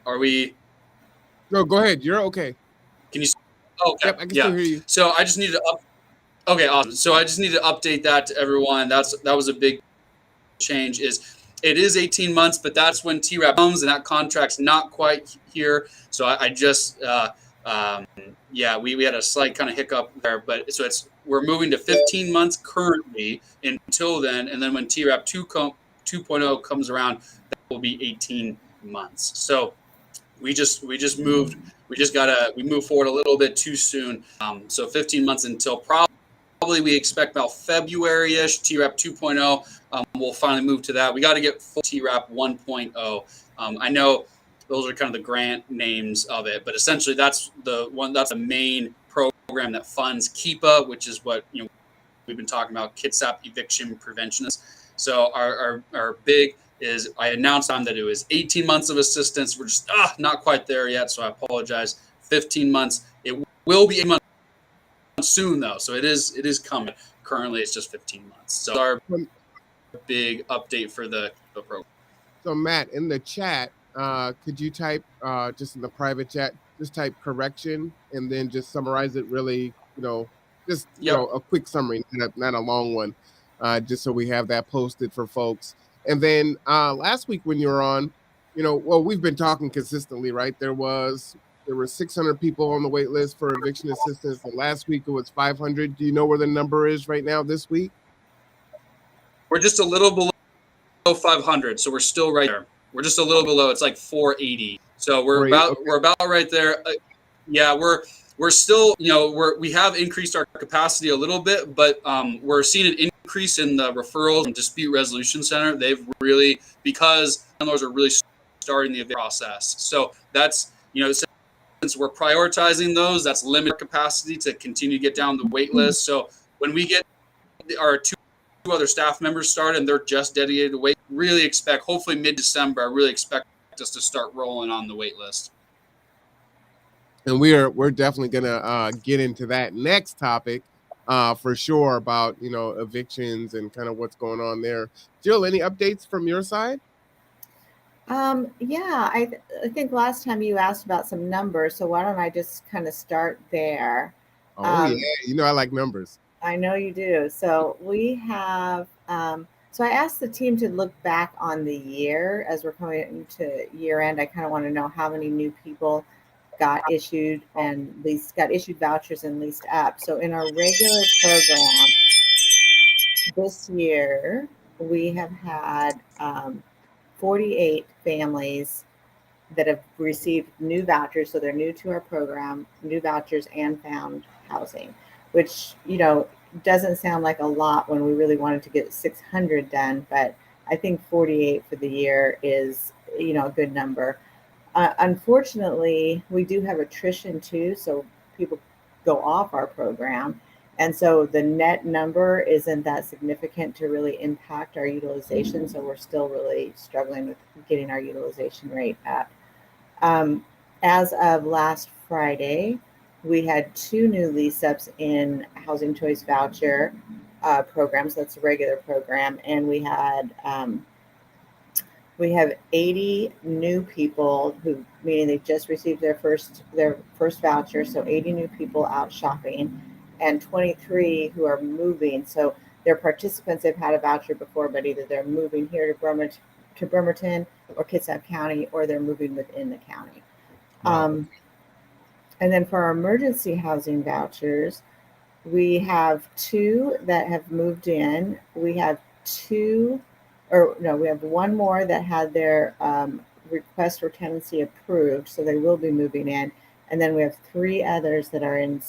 Are we? No, go ahead. You're okay. Can you? Okay, Yep, I can still yeah. hear you. So I just need to up. Okay, awesome. So I just need to update that to everyone. That was a big change. It is 18 months, but that's when TRAP comes, and that contract's not quite here. So I just um, yeah, we had a slight kind of hiccup there, but so we're moving to 15 months currently until then, and then when TRAP 2.0 comes around, that will be 18 months. So we moved forward a little bit too soon. So 15 months until probably we expect about February-ish, TRAP 2.0. We'll finally move to that. We got to get full TRAP 1.0. I know those are kind of the grant names of it, but essentially that's the main program that funds KEPA, which is what we've been talking about, Kitsap eviction preventionists. So our big is I announced on that it was 18 months of assistance. We're just not quite there yet, so I apologize. 15 months. It will be 8 months soon though, so it is coming. Currently, it's just 15 months. So our big update for the program. So Matt, in the chat, could you type just in the private chat, just type correction and then just summarize it really, just Yep. a quick summary, not a long one, just so we have that posted for folks. And then last week when you were on, well, we've been talking consistently, right? There were 600 people on the wait list for eviction assistance, and last week it was 500. Do you know where the number is right now this week? We're just a little below 500, so we're still right there. We're just a little below. It's like 480. So we're about right there. Yeah, we're still we have increased our capacity a little bit, but we're seeing an increase in the referrals from dispute resolution center. They've really, because landlords are really starting the process. So that's since we're prioritizing those, that's limited capacity to continue to get down the wait list. So when we get our two other staff members started and they're just dedicated to wait, really expect, hopefully mid-December, I really expect us to start rolling on the wait list. And we're definitely gonna get into that next topic for sure about evictions and kind of what's going on there. Jill, any updates from your side? Yeah, I think last time you asked about some numbers, so why don't I just kind of start there? Oh yeah, I like numbers. I know you do. So we have. So I asked the team to look back on the year as we're coming into year end. I kind of want to know how many new people got issued vouchers and leased up. So in our regular program this year, we have had 48 families that have received new vouchers. So they're new to our program, new vouchers and found housing, which, doesn't sound like a lot when we really wanted to get 600 done. But I think 48 for the year is, a good number. Unfortunately, we do have attrition too. So people go off our program. And so the net number isn't that significant to really impact our utilization. So we're still really struggling with getting our utilization rate up. As of last Friday, we had 2 new lease ups in Housing Choice Voucher programs. That's a regular program. And we have 80 new people meaning they just received their first voucher. So 80 new people out shopping, and 23 who are moving. So they're participants. They've had a voucher before, but either they're moving here to Bremerton or Kitsap County, or they're moving within the county. Wow. And then for our emergency housing vouchers, we have 2 that have moved in. We have we have 1 more that had their request for tenancy approved, so they will be moving in. And then we have 3 others that are in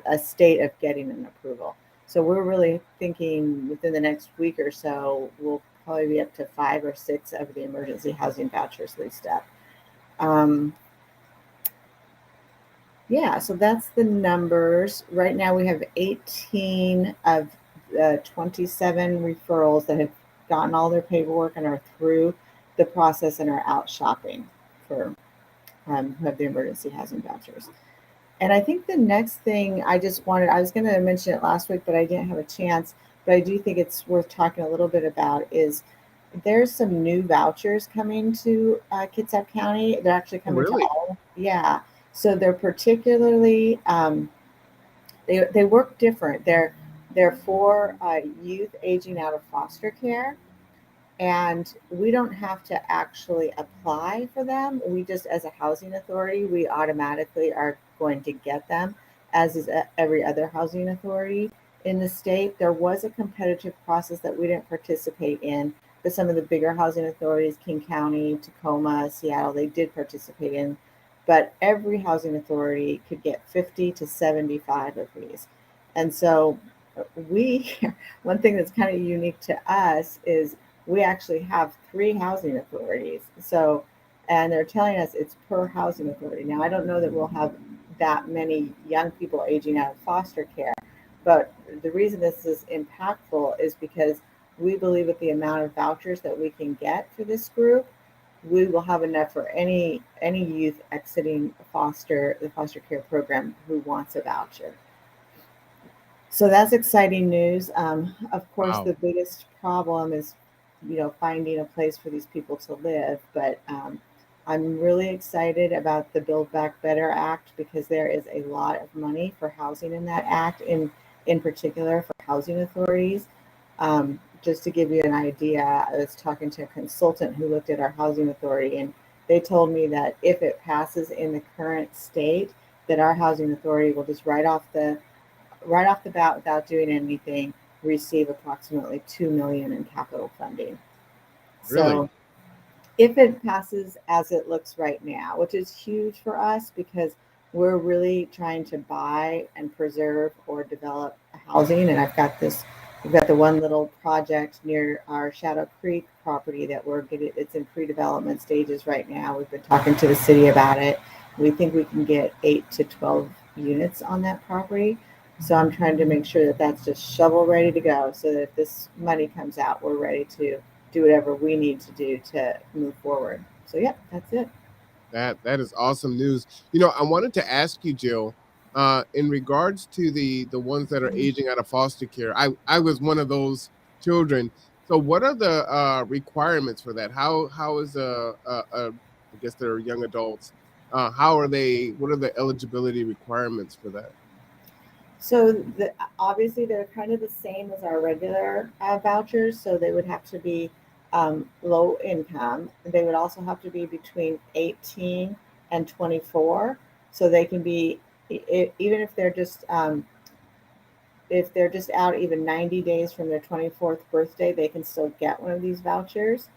a state of getting an approval. So we're really thinking within the next week or so, we'll probably be up to 5 or 6 of the emergency housing vouchers leased up. So that's the numbers. Right now we have 18 of 27 referrals that have gotten all their paperwork and are through the process and are out shopping for who have the emergency housing vouchers. And I think the next thing I was going to mention it last week, but I didn't have a chance, but I do think it's worth talking a little bit about is there's some new vouchers coming to Kitsap County. They're actually Oh, coming to really? all. Yeah. So they're particularly they work different. They're for youth aging out of foster care, and we don't have to actually apply for them. We just, as a housing authority, we automatically are going to get them, as is every other housing authority in the state. There was a competitive process that we didn't participate in, but some of the bigger housing authorities, King County, Tacoma, Seattle, they did participate in. But every housing authority could get 50 to 75 of these. And so we, one thing that's kind of unique to us is we actually have 3 housing authorities. So, and they're telling us it's per housing authority. Now, I don't know that we'll have that many young people aging out of foster care, but the reason this is impactful is because we believe with the amount of vouchers that we can get for this group, we will have enough for any youth exiting the foster care program who wants a voucher. So that's exciting news. Of course, Wow. the biggest problem is, finding a place for these people to live. But I'm really excited about the Build Back Better Act because there is a lot of money for housing in that act, in particular for housing authorities. Just to give you an idea, I was talking to a consultant who looked at our housing authority, and they told me that if it passes in the current state, that our housing authority will just right off the bat without doing anything receive approximately 2 million in capital funding. Really? So if it passes as it looks right now, which is huge for us because we're really trying to buy and preserve or develop housing. And we've got the one little project near our Shadow Creek property that it's in pre-development stages right now. We've been talking to the city about it. We think we can get 8 to 12 units on that property. So I'm trying to make sure that that's just shovel ready to go so that if this money comes out, we're ready to do whatever we need to do to move forward. So yeah, that's it. That is awesome news. I wanted to ask you, Jill, in regards to the ones that are aging out of foster care. I was one of those children. So what are the requirements for that? How is I guess they're young adults. How are they? What are the eligibility requirements for that? So obviously they're kind of the same as our regular vouchers. So they would have to be low income. They would also have to be between 18 and 24. So they can be even if they're just out even 90 days from their 24th birthday, they can still get one of these vouchers.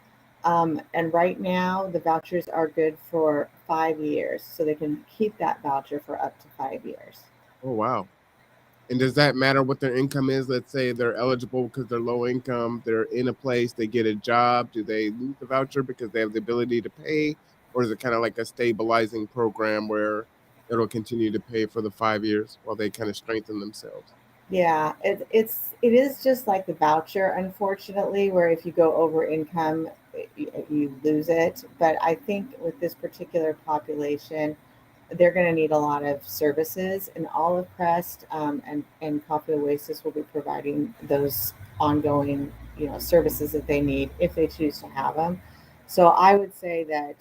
And right now, the vouchers are good for 5 years. So they can keep that voucher for up to 5 years. Oh, wow. And does that matter what their income is? Let's say they're eligible because they're low income, they're in a place, they get a job. Do they lose the voucher because they have the ability to pay? Or is it kind of like a stabilizing program where it'll continue to pay for the 5 years while they kind of strengthen themselves? Yeah, it is just like the voucher, unfortunately, where if you go over income, you lose it. But I think with this particular population, they're going to need a lot of services, and Olive Crest and Coffee Oasis will be providing those ongoing, services that they need if they choose to have them. So I would say that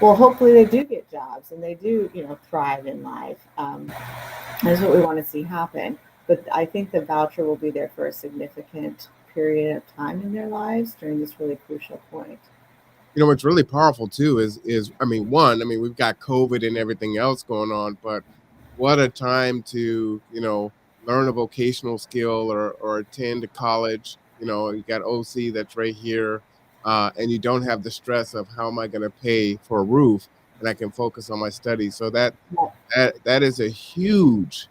well, hopefully they do get jobs and they do, thrive in life. That's what we want to see happen. But I think the voucher will be there for a significant period of time in their lives during this really crucial point. What's really powerful too is I mean, one, I mean, we've got COVID and everything else going on, but what a time to, learn a vocational skill or attend a college. You got OC that's right here. And you don't have the stress of how am I going to pay for a roof, and I can focus on my studies. So that is a huge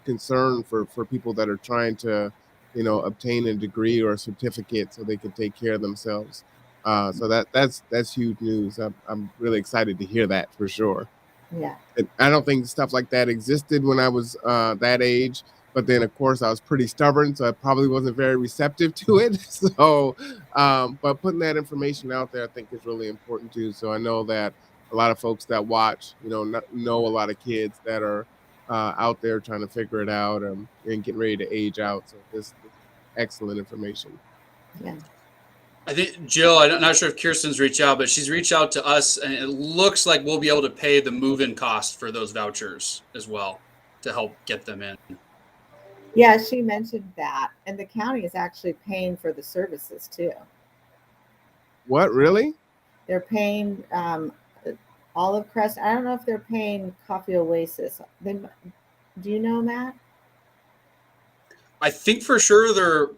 concern for people that are trying to, obtain a degree or a certificate so they can take care of themselves. So that's huge news. I'm really excited to hear that for sure. Yeah. And I don't think stuff like that existed when I was that age. But then, of course, I was pretty stubborn, so I probably wasn't very receptive to it. So, but putting that information out there, I think, is really important too. So I know that a lot of folks that watch, know a lot of kids that are out there trying to figure it out and getting ready to age out. So this is excellent information. Yeah. I think Jill, I'm not sure if Kirsten's reached out, but she's reached out to us, and it looks like we'll be able to pay the move-in cost for those vouchers as well to help get them in. Yeah, she mentioned that. And the county is actually paying for the services too. What, really? They're paying Olive Crest. I don't know if they're paying Coffee Oasis. Do you know, Matt? I think for sure they're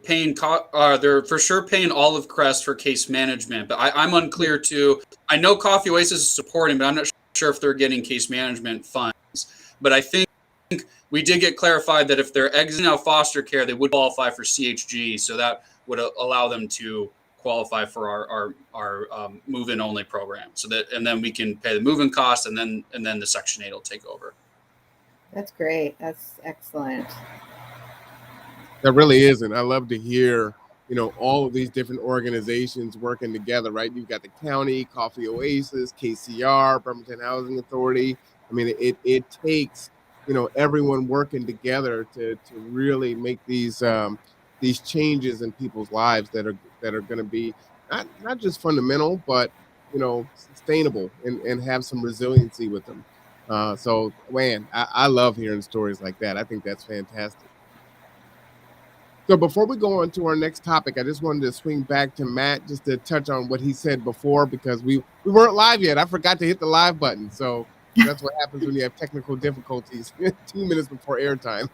for sure paying Olive Crest for case management, but I'm unclear too. I know Coffee Oasis is supporting, but I'm not sure if they're getting case management funds. But I think we did get clarified that if they're exiting out foster care, they would qualify for CHG, so that would allow them to qualify for our move-in only program. So that, and then we can pay the move-in cost, and then the Section 8 will take over. That's great. That's excellent. That really isn't. I love to hear, all of these different organizations working together, right? You've got the county, Coffee Oasis, KCR, Bremerton Housing Authority. I mean, it takes, everyone working together to really make these changes in people's lives that are going to be not just fundamental, but sustainable and have some resiliency with them. So, man, I love hearing stories like that. I think that's fantastic. So before we go on to our next topic, I just wanted to swing back to Matt just to touch on what he said before, because we weren't live yet. I forgot to hit the live button. So that's what happens when you have technical difficulties 2 minutes before airtime.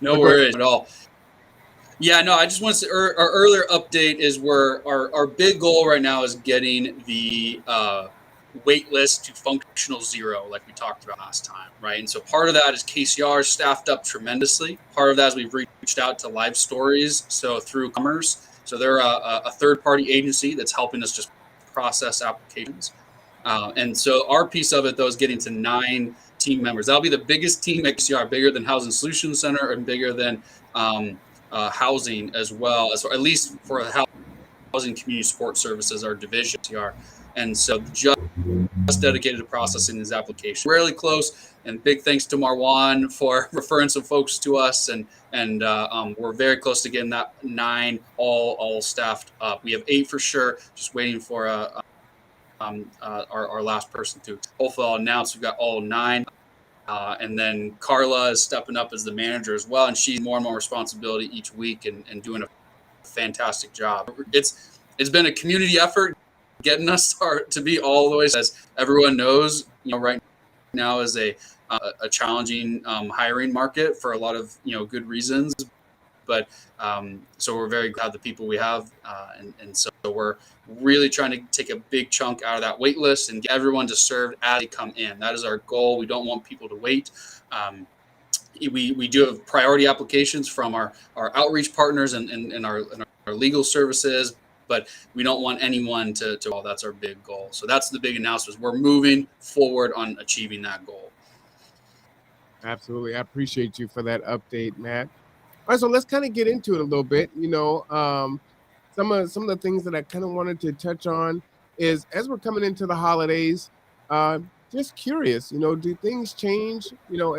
No worries at all. Yeah, no, I just want to say our earlier update is where our big goal right now is getting the wait list to functional zero, like we talked about last time, right? And so part of that is KCR staffed up tremendously. Part of that is we've reached out to Live Stories, so through Commerce. So they're a third-party agency that's helping us just process applications. And so our piece of it, though, is getting to 9 team members. That'll be the biggest team at KCR, bigger than Housing Solutions Center and bigger than housing as well, as at least for housing community support services, our division KCR. And so just dedicated to processing these applications. Really close, and big thanks to Marwan for referring some folks to us, and we're very close to getting that 9 all staffed up. We have 8 for sure, just waiting for our last person to hopefully I'll announce we've got all 9. And then Carla is stepping up as the manager as well, and she's more and more responsibility each week and doing a fantastic job. It's been a community effort getting us to be all the way, as everyone knows, right now is a challenging hiring market for a lot of good reasons, but so we're very glad the people we have, and so we're really trying to take a big chunk out of that wait list and get everyone to serve as they come in. That is our goal. We don't want people to wait. We do have priority applications from our outreach partners and our legal services, but we don't want anyone to that's our big goal. So that's the big announcement. We're moving forward on achieving that goal. Absolutely. I appreciate you for that update, Matt. All right, so let's kind of get into it a little bit. Some of the things that I kind of wanted to touch on is, as we're coming into the holidays, just curious, do things change,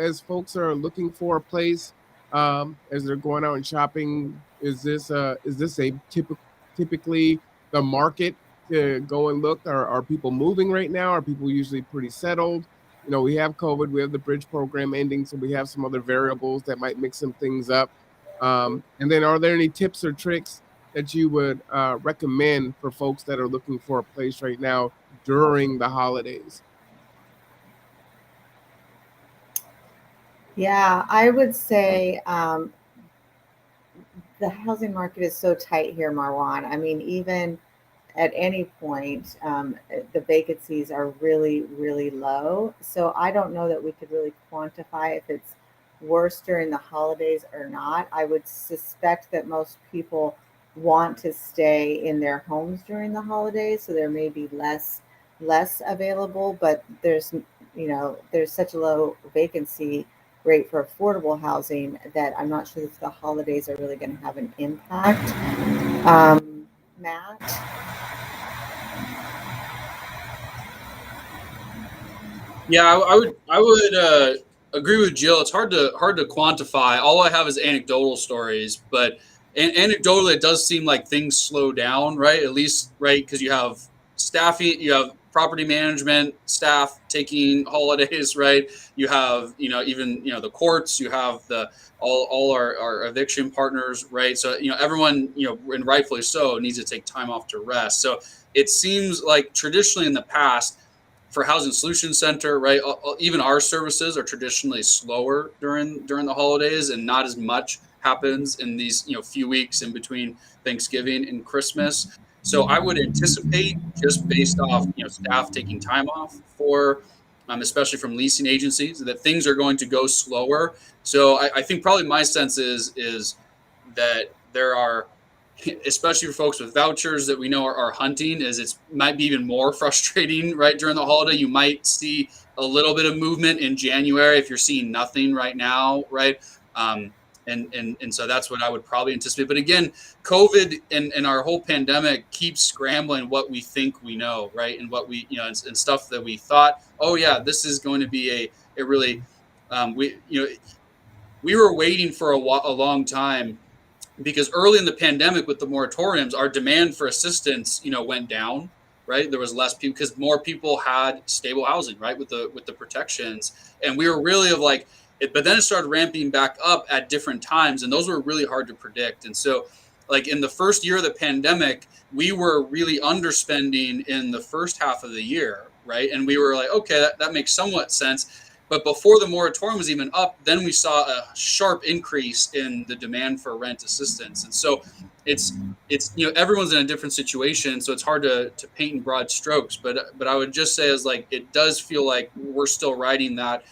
as folks are looking for a place, as they're going out and shopping? Is this a typically the market to go and look? Are people moving right now? Are people usually pretty settled? We have COVID, we have the bridge program ending, so we have some other variables that might mix some things up. And then are there any tips or tricks that you would recommend for folks that are looking for a place right now during the holidays? Yeah, I would say the housing market is so tight here, Marwan. I mean, even at any point, the vacancies are really, really low. So I don't know that we could really quantify if it's worse during the holidays or not. I would suspect that most people want to stay in their homes during the holidays, so there may be less available, but there's such a low vacancy rate for affordable housing that I'm not sure if the holidays are really going to have an impact. Matt? Yeah, I would agree with Jill. It's hard to quantify. All I have is anecdotal stories, but And anecdotally, it does seem like things slow down, right? At least, right, because you have staffing, you have property management staff taking holidays, right? You have, even the courts, you have the all our eviction partners, right? So everyone, and rightfully so, needs to take time off to rest. So it seems like traditionally in the past, for Housing Solution Center, right? Even our services are traditionally slower during the holidays, and not as much happens in these few weeks in between Thanksgiving and Christmas. So I would anticipate, just based off staff taking time off for, especially from leasing agencies, that things are going to go slower. So I think probably my sense is that there are, especially for folks with vouchers that we know are hunting, is it's might be even more frustrating right during the holiday. You might see a little bit of movement in January if you're seeing nothing right now, right? And so that's what I would probably anticipate. But again, COVID and our whole pandemic keeps scrambling what we think we know, right? And what we and stuff that we thought, oh yeah, this is going to be a really we were waiting for a long time, because early in the pandemic with the moratoriums, our demand for assistance, went down, right? There was less people because more people had stable housing, right? With the protections. And we were really of like it, but then it started ramping back up at different times. And those were really hard to predict. And so like in the first year of the pandemic, we were really underspending in the first half of the year, right? And we were like, okay, that makes somewhat sense. But before the moratorium was even up, then we saw a sharp increase in the demand for rent assistance. And so it's everyone's in a different situation, so it's hard to paint in broad strokes. But I would just say is like it does feel like we're still riding that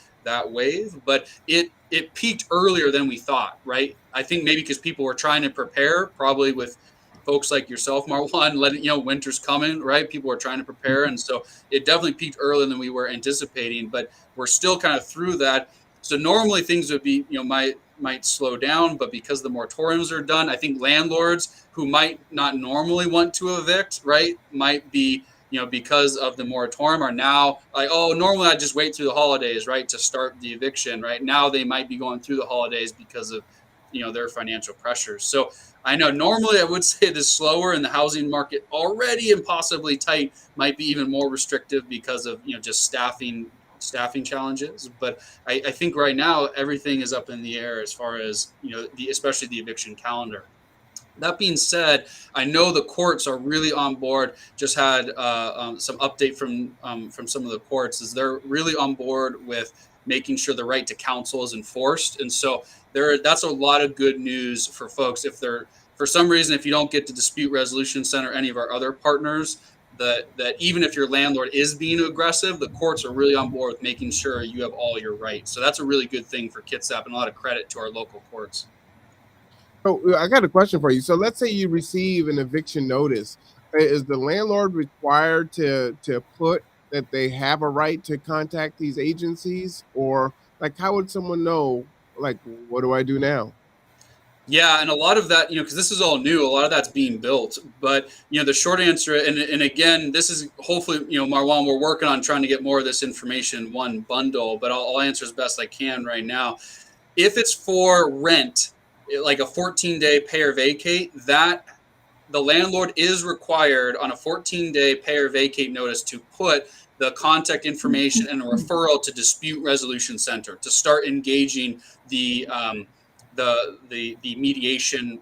wave, but it peaked earlier than we thought, right? I think maybe because people were trying to prepare, probably with folks like yourself, Marwan, letting winter's coming, right? People were trying to prepare, and so it definitely peaked earlier than we were anticipating. But we're still kind of through that. So normally things would be, might slow down, but because the moratoriums are done, I think landlords who might not normally want to evict, right, might be, because of the moratorium are now like, oh, normally I just wait through the holidays, right, to start the eviction, right? Now they might be going through the holidays because of, their financial pressures. So I know normally I would say it is slower, and the housing market already impossibly tight might be even more restrictive because of, just staffing challenges. But I think right now everything is up in the air as far as especially the eviction calendar. That being said, I know the courts are really on board. Just had some update from some of the courts, is they're really on board with making sure the right to counsel is enforced. And so that's a lot of good news for folks. If they're, for some reason, if you don't get to Dispute Resolution Center, any of our other partners, that even if your landlord is being aggressive, the courts are really on board with making sure you have all your rights. So that's a really good thing for Kitsap, and a lot of credit to our local courts. So I got a question for you. So let's say you receive an eviction notice. Is the landlord required to put that they have a right to contact these agencies, or like how would someone know? Like, what do I do now? Yeah, and a lot of that, because this is all new, a lot of that's being built. But the short answer, and again, this is hopefully, Marwan, we're working on trying to get more of this information in one bundle. But I'll answer as best I can right now. If it's for rent, like a 14-day pay or vacate, that the landlord is required on a 14-day pay or vacate notice to put the contact information and a referral to Dispute Resolution Center to start engaging the mediation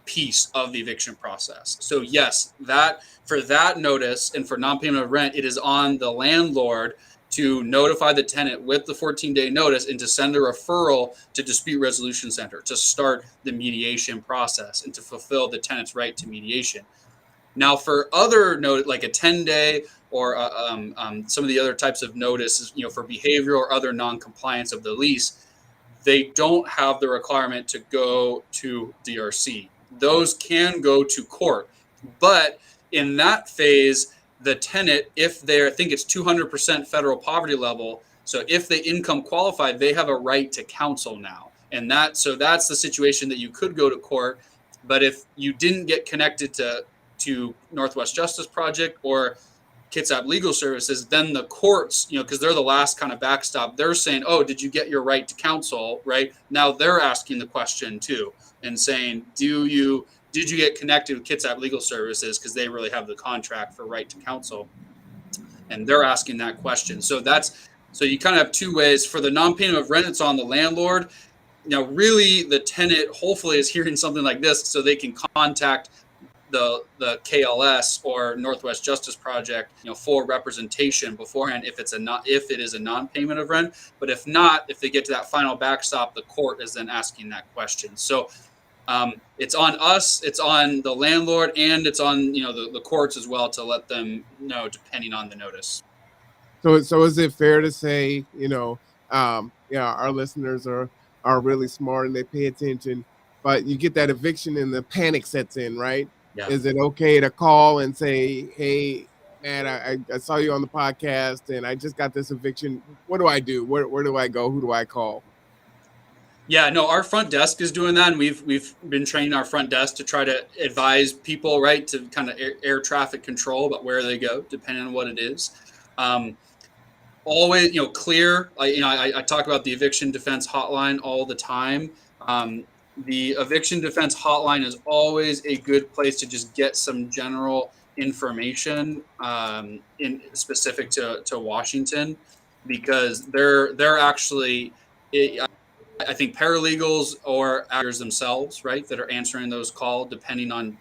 piece of the eviction process. So yes, that for that notice and for non-payment of rent, it is on the landlord to notify the tenant with the 14-day notice and to send a referral to Dispute Resolution Center to start the mediation process and to fulfill the tenant's right to mediation. Now, for other note, like a 10-day or some of the other types of notices, for behavioral or other non-compliance of the lease, they don't have the requirement to go to DRC. Those can go to court. But in that phase, the tenant, if they're, I think it's 200% federal poverty level, so if they income qualify, they have a right to counsel now. And that's the situation that you could go to court. But if you didn't get connected to Northwest Justice Project or Kitsap Legal Services, then the courts, because they're the last kind of backstop, they're saying, oh, did you get your right to counsel, right? Now they're asking the question too and saying, did you get connected with Kitsap Legal Services, because they really have the contract for right to counsel, and they're asking that question. So you kind of have two ways. For the non-payment of rent, it's on the landlord. Now, really, the tenant hopefully is hearing something like this, so they can contact the KLS or Northwest Justice Project, for representation beforehand if it is a non-payment of rent. But if not, if they get to that final backstop, the court is then asking that question. So it's on us, it's on the landlord, and it's on the courts as well to let them know, depending on the notice. So is it fair to say, our listeners are really smart and they pay attention, but you get that eviction and the panic sets in, right? Yeah. Is it okay to call and say, hey, man, I saw you on the podcast and I just got this eviction. What do I do? Where do I go? Who do I call? Yeah, no, our front desk is doing that, and we've been training our front desk to try to advise people, right, to kind of air traffic control about where they go, depending on what it is. Always, clear. I talk about the eviction defense hotline all the time. The eviction defense hotline is always a good place to just get some general information in specific to Washington, because they're actually, I think, paralegals or actors themselves, right, that are answering those calls, depending on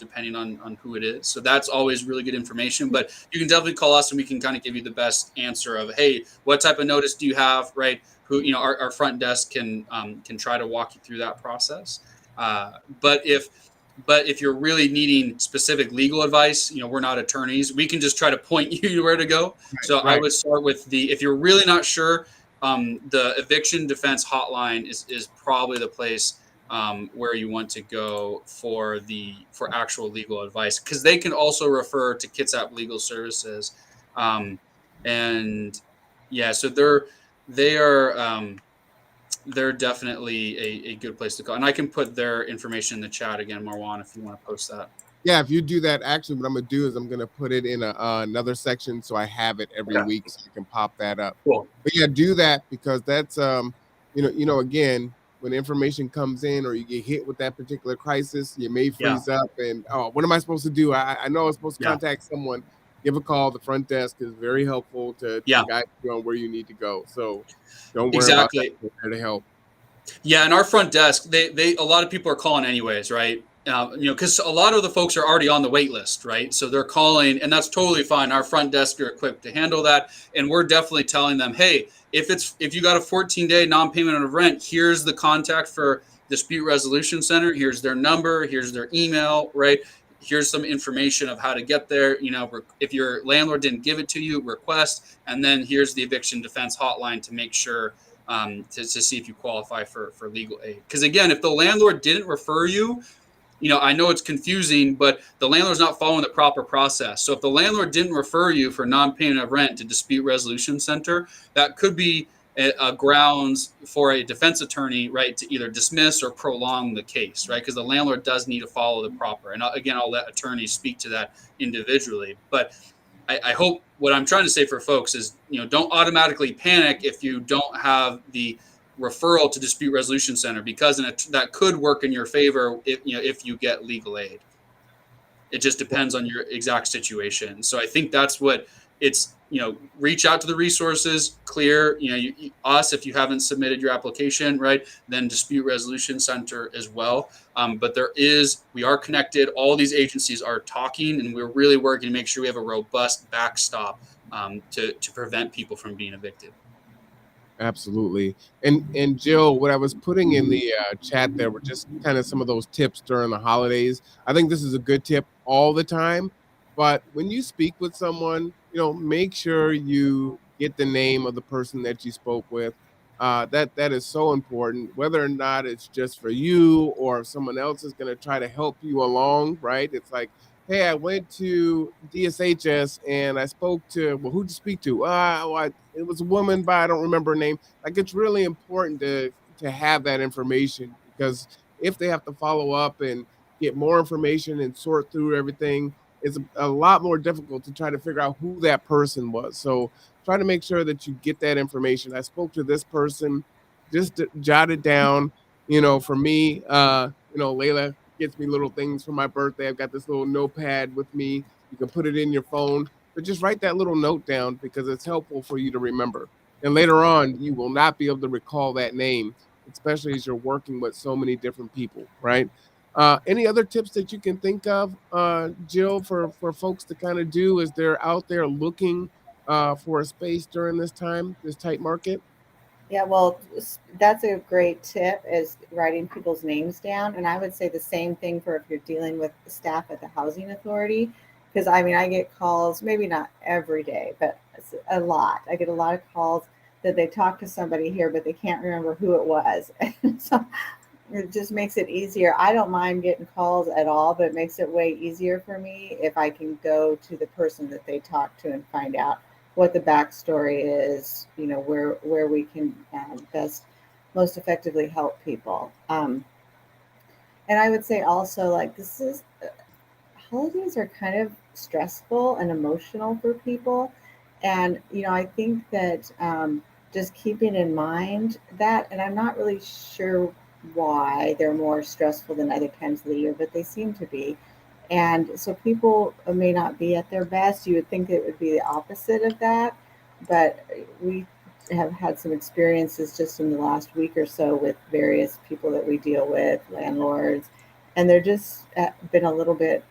who it is. So that's always really good information. But you can definitely call us, and we can kind of give you the best answer of, hey, what type of notice do you have, right? Who, our front desk can try to walk you through that process. But if you're really needing specific legal advice, we're not attorneys. We can just try to point you to where to go. So right. I would start with if you're really not sure, the eviction defense hotline is probably the place where you want to go for actual legal advice, because they can also refer to Kitsap Legal Services, and yeah, so they're definitely a good place to go. And I can put their information in the chat again, Marwan, if you want to post that. Yeah, if you do that, actually, what I'm going to do is I'm going to put it in another section so I have it every week, so you can pop that up. Cool. But yeah, do that, because that's, again, when information comes in or you get hit with that particular crisis, you may freeze up and, oh, what am I supposed to do? I know I was supposed to contact someone. Give a call. The front desk is very helpful to guide you on where you need to go. So don't worry about that. We're there to help. Yeah, and our front desk, they a lot of people are calling anyways, right? Because a lot of the folks are already on the wait list, right? So they're calling, and that's totally fine. Our front desk are equipped to handle that, and we're definitely telling them, hey, if you got a 14-day non-payment of rent, here's the contact for Dispute Resolution Center. Here's their number. Here's their email, right? Here's some information of how to get there. If your landlord didn't give it to you, request, and then here's the eviction defense hotline to make sure to see if you qualify for legal aid. Because again, if the landlord didn't refer you, I know it's confusing, but the landlord's not following the proper process. So if the landlord didn't refer you for non-payment of rent to Dispute Resolution Center, that could be a grounds for a defense attorney, right, to either dismiss or prolong the case, right? Because the landlord does need to follow the proper. And again, I'll let attorneys speak to that individually. But I hope what I'm trying to say for folks is, don't automatically panic if you don't have the referral to Dispute Resolution Center, because that could work in your favor if you get legal aid. It just depends on your exact situation. So I think that's what it's, reach out to the resources, clear, us, if you haven't submitted your application, right, then Dispute Resolution Center as well. But we are connected. All these agencies are talking, and we're really working to make sure we have a robust backstop to prevent people from being evicted. Absolutely. And Jill, what I was putting in the chat there were just kind of some of those tips during the holidays. I think this is a good tip all the time, but when you speak with someone, make sure you get the name of the person that you spoke with. That is so important, whether or not it's just for you or if someone else is going to try to help you along, right? It's like, hey, I went to DSHS and I spoke to, well, who'd you speak to? It was a woman, but I don't remember her name. Like, it's really important to have that information, because if they have to follow up and get more information and sort through everything, it's a lot more difficult to try to figure out who that person was. So try to make sure that you get that information. I spoke to this person, just jot it down. For me, Layla gets me little things for my birthday. I've got this little notepad with me. You can put it in your phone, but just write that little note down because it's helpful for you to remember. And later on, you will not be able to recall that name, especially as you're working with so many different people, right? Any other tips that you can think of, Jill, for folks to kind of do as they're out there looking for a space during this time, this tight market? Yeah, well, that's a great tip is writing people's names down. And I would say the same thing for if you're dealing with staff at the housing authority. Because I mean, I get calls, maybe not every day, but a lot. I get a lot of calls that they talk to somebody here, but they can't remember who it was. And so it just makes it easier. I don't mind getting calls at all, but it makes it way easier for me if I can go to the person that they talk to and find out what the backstory is, where we can most effectively help people. And I would say also, like, holidays are kind of stressful and emotional for people. And, I think that just keeping in mind that, and I'm not really sure why they're more stressful than other times of the year, but they seem to be. And so people may not be at their best. You would think it would be the opposite of that, but we have had some experiences just in the last week or so with various people that we deal with, landlords, and they're just been a little bit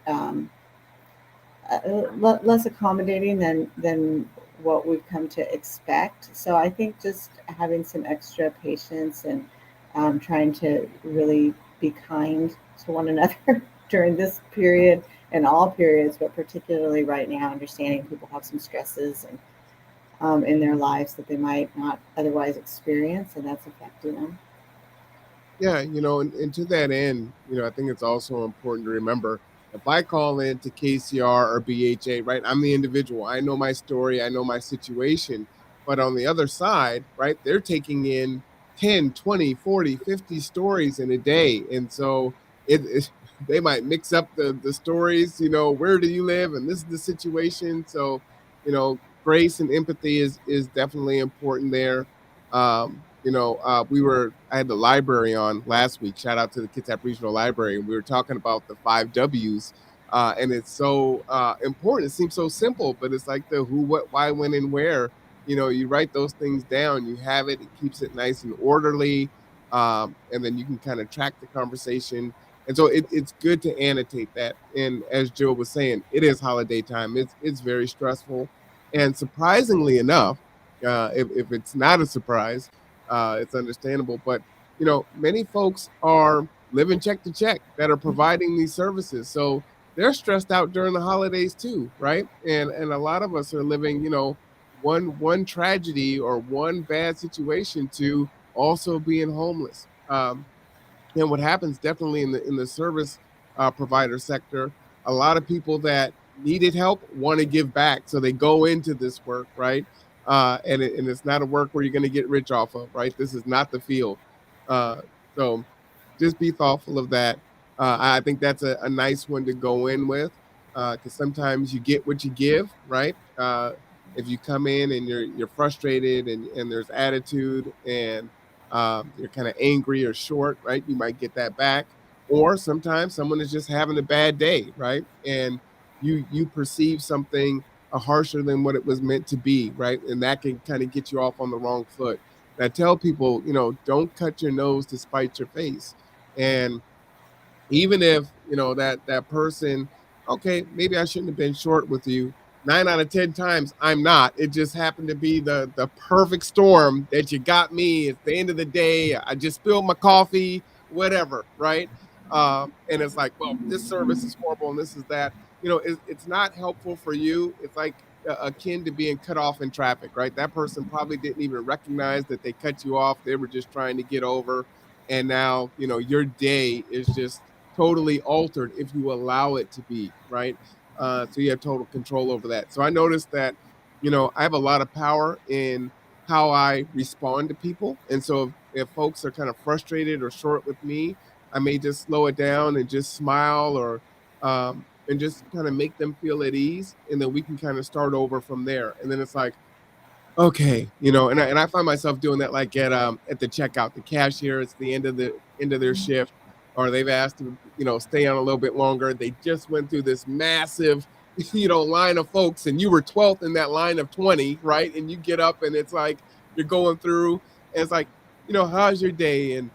less accommodating than what we've come to expect. So I think just having some extra patience and trying to really be kind to one another during this period and all periods, but particularly right now, understanding people have some stresses and in their lives that they might not otherwise experience, and that's affecting them. Yeah, and to that end, I think it's also important to remember if I call in to KCR or BHA, right, I'm the individual. I know my story, I know my situation. But on the other side, right, they're taking in 10, 20, 40, 50 stories in a day. And so they might mix up the stories, where do you live? And this is the situation. So, grace and empathy is definitely important there. I had the library on last week. Shout out to the Kitsap Regional Library. And we were talking about the 5 W's. And it's so important. It seems so simple, but it's like the who, what, why, when, and where. You write those things down, you have it, it keeps it nice and orderly. And then you can kind of track the conversation. And so it's good to annotate that. And as Joe was saying, it is holiday time. It's very stressful. And surprisingly enough, if it's not a surprise, it's understandable. But many folks are living check to check that are providing these services, so they're stressed out during the holidays too, right? And a lot of us are living, one tragedy or one bad situation to also being homeless. And what happens definitely in the service provider sector, a lot of people that needed help want to give back, so they go into this work, right? And it's not a work where you're going to get rich off of, right? This is not the field. Uh, so just be thoughtful of that. I think that's a nice one to go in with, because sometimes you get what you give, right? If you come in and you're frustrated and there's attitude and you're kind of angry or short, right? You might get that back. Or sometimes someone is just having a bad day, right? And you perceive something harsher than what it was meant to be, right? And that can kind of get you off on the wrong foot. And I tell people, don't cut your nose to spite your face. And even if that person, okay, maybe I shouldn't have been short with you, 9 out of 10 times I'm not. It just happened to be the perfect storm that you got me. It's the end of the day, I just spilled my coffee, whatever, right? And it's like, well, this service is horrible and this is that. It's not helpful for you. It's like akin to being cut off in traffic, right? That person probably didn't even recognize that they cut you off. They were just trying to get over, and now your day is just totally altered if you allow it to be, right? So you have total control over that. So I noticed that I have a lot of power in how I respond to people. And so if folks are kind of frustrated or short with me, I may just slow it down and just smile or and just kind of make them feel at ease, and then we can kind of start over from there. And then it's like, okay, and I find myself doing that, like at the checkout, the cashier, it's the end of their shift, or they've asked to, stay on a little bit longer. They just went through this massive, line of folks, and you were 12th in that line of 20, right? And you get up and it's like you're going through, and it's like, how's your day? And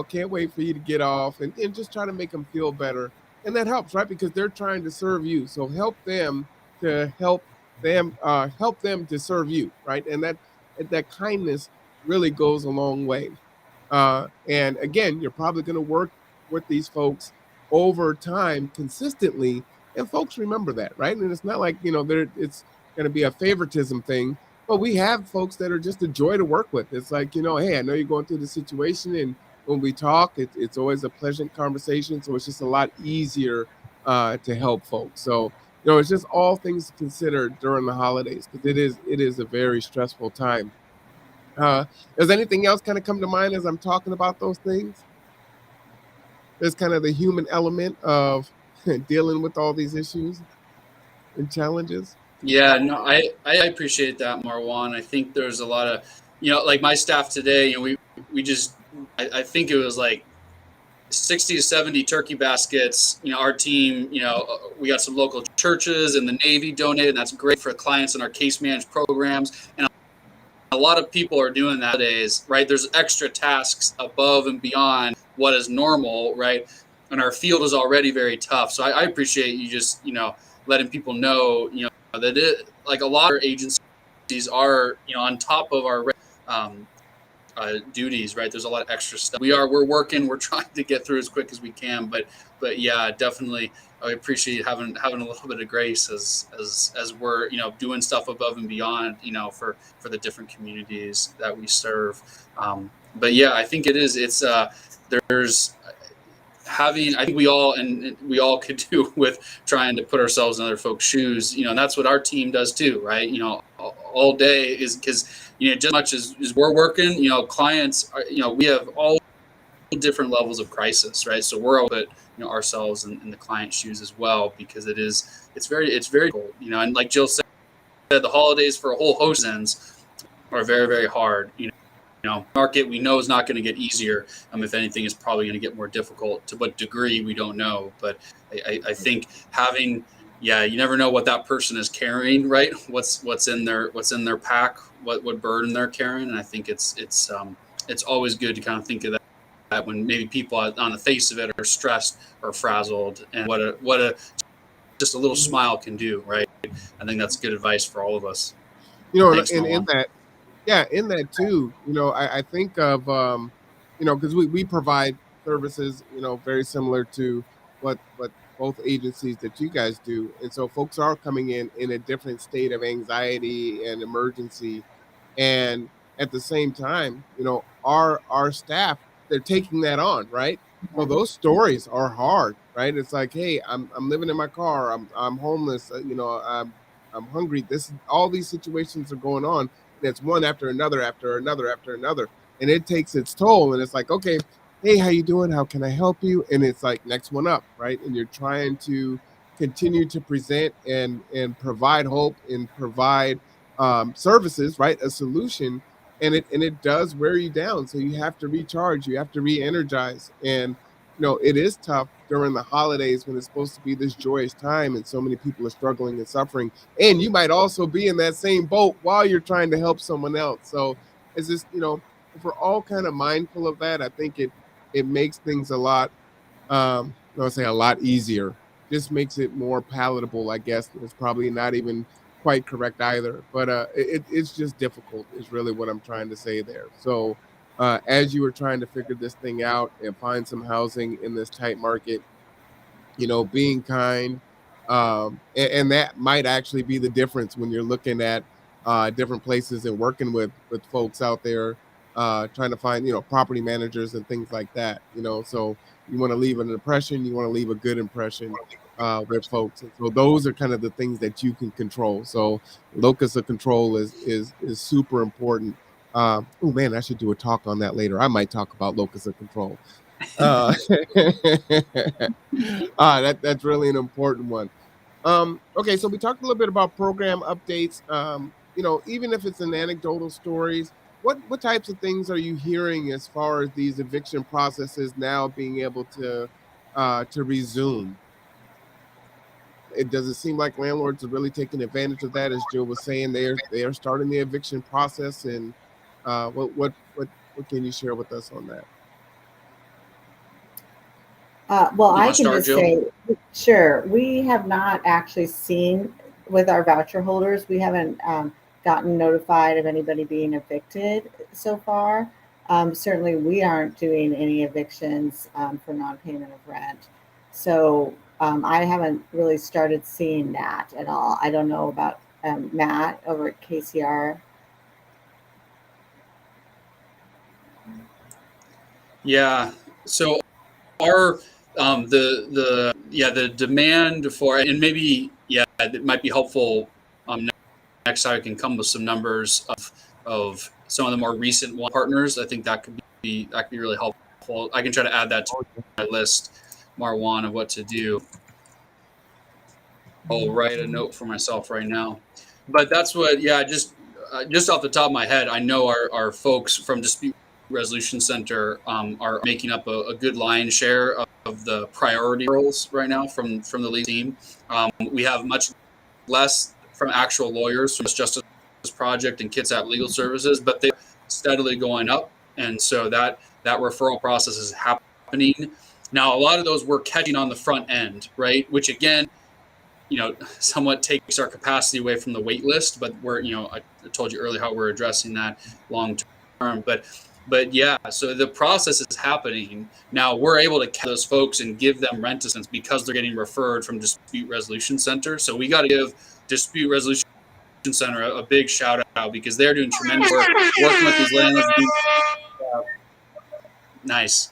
can't wait for you to get off, and just try to make them feel better. And that helps, right? Because they're trying to serve you. So to help them to serve you, right? And that kindness really goes a long way. And again, you're probably going to work with these folks over time consistently, and folks remember that, right? And it's not like it's going to be a favoritism thing, but we have folks that are just a joy to work with. It's like, hey, I know you're going through the situation, and when we talk, it's always a pleasant conversation, so it's just a lot easier to help folks. So it's just all things to consider during the holidays, because it is a very stressful time. Does anything else kind of come to mind as I'm talking about those things? There's kind of the human element of dealing with all these issues and challenges. Yeah, no, I appreciate that, Marwan. I think there's a lot of, like my staff today, we just, I think it was like 60 to 70 turkey baskets. Our team, we got some local churches and the Navy donated, and that's great for clients in our case managed programs. And a lot of people are doing that nowadays, right? There's extra tasks above and beyond what is normal, right? And our field is already very tough. So I appreciate you just, letting people know, that like a lot of agencies are, on top of our duties, right? There's a lot of extra stuff. We're working, we're trying to get through as quick as we can, but yeah, definitely I appreciate having a little bit of grace as we're, doing stuff above and beyond, for the different communities that we serve. But yeah, I think there's I think we all could do with trying to put ourselves in other folks' shoes, and that's what our team does too, right? All day is because, just as much as we're working, clients are, we have all different levels of crisis, right? So we're all put, ourselves in the client's shoes as well, because it's very cold, and like Jill said, the holidays for a whole host of reasons are very, very hard. Market we know is not going to get easier. If anything, is probably going to get more difficult. To what degree, we don't know. But I think having, you never know what that person is carrying, right? What's in their pack, what burden they're carrying. And I think it's always good to kind of think of that when maybe people on the face of it are stressed or frazzled, and what a just a little smile can do, right? I think that's good advice for all of us. Thanks, and in that. Yeah, in that too, I think of, because we provide services, very similar to what both agencies that you guys do. And so folks are coming in a different state of anxiety and emergency. And at the same time, our staff, they're taking that on, right? So those stories are hard, right? It's like, hey, I'm living in my car, I'm homeless, I'm hungry. All these situations are going on. That's one after another, and it takes its toll. And it's like, okay, hey, how you doing? How can I help you? And it's like next one up, right? And you're trying to continue to present and provide hope and provide services, right? A solution, and it does wear you down. So you have to recharge, you have to re-energize, and it is tough during the holidays when it's supposed to be this joyous time, and so many people are struggling and suffering. And you might also be in that same boat while you're trying to help someone else. So it's just, if we're all kind of mindful of that, I think it makes things a lot, I would say a lot easier. Just makes it more palatable, I guess. It's probably not even quite correct either, but it's just difficult is really what I'm trying to say there. So as you were trying to figure this thing out and find some housing in this tight market, being kind, and that might actually be the difference when you're looking at different places and working with folks out there, trying to find property managers and things like that. So you want to leave an impression, you want to leave a good impression with folks. And so those are kind of the things that you can control. So locus of control is super important. Oh man, I should do a talk on that later. I might talk about locus of control. Uh, that's really an important one. Okay, so we talked a little bit about program updates. Even if it's an anecdotal stories, what types of things are you hearing as far as these eviction processes now being able to resume? Does it seem like landlords are really taking advantage of that? As Jill was saying, they are starting the eviction process, and what can you share with us on that? Well, You I want to can start, just Jill? say, sure, we have not actually seen with our voucher holders, we haven't gotten notified of anybody being evicted so far. Certainly, we aren't doing any evictions for non-payment of rent. So I haven't really started seeing that at all. I don't know about Matt over at KCR. Yeah. So our the demand for, and maybe it might be helpful next time I can come with some numbers of some of the more recent one partners. I think that could be really helpful. I can try to add that to my list, Marwan, of what to do. I'll write a note for myself right now. But that's what, yeah, just off the top of my head, I know our folks from Dispute Resolution Center are making up a good lion's share of the priority roles right now from the lead team. We have much less from actual lawyers from Justice Project and Kitsap Legal Services, but they're steadily going up, and so that referral process is happening now. A lot of those we're catching on the front end, right? Which again, somewhat takes our capacity away from the wait list, but I told you earlier how we're addressing that long term. But yeah, so the process is happening now. We're able to catch those folks and give them rent assistance because they're getting referred from Dispute Resolution Center. So we got to give Dispute Resolution Center a big shout out because they're doing tremendous work working with these landlords. Nice.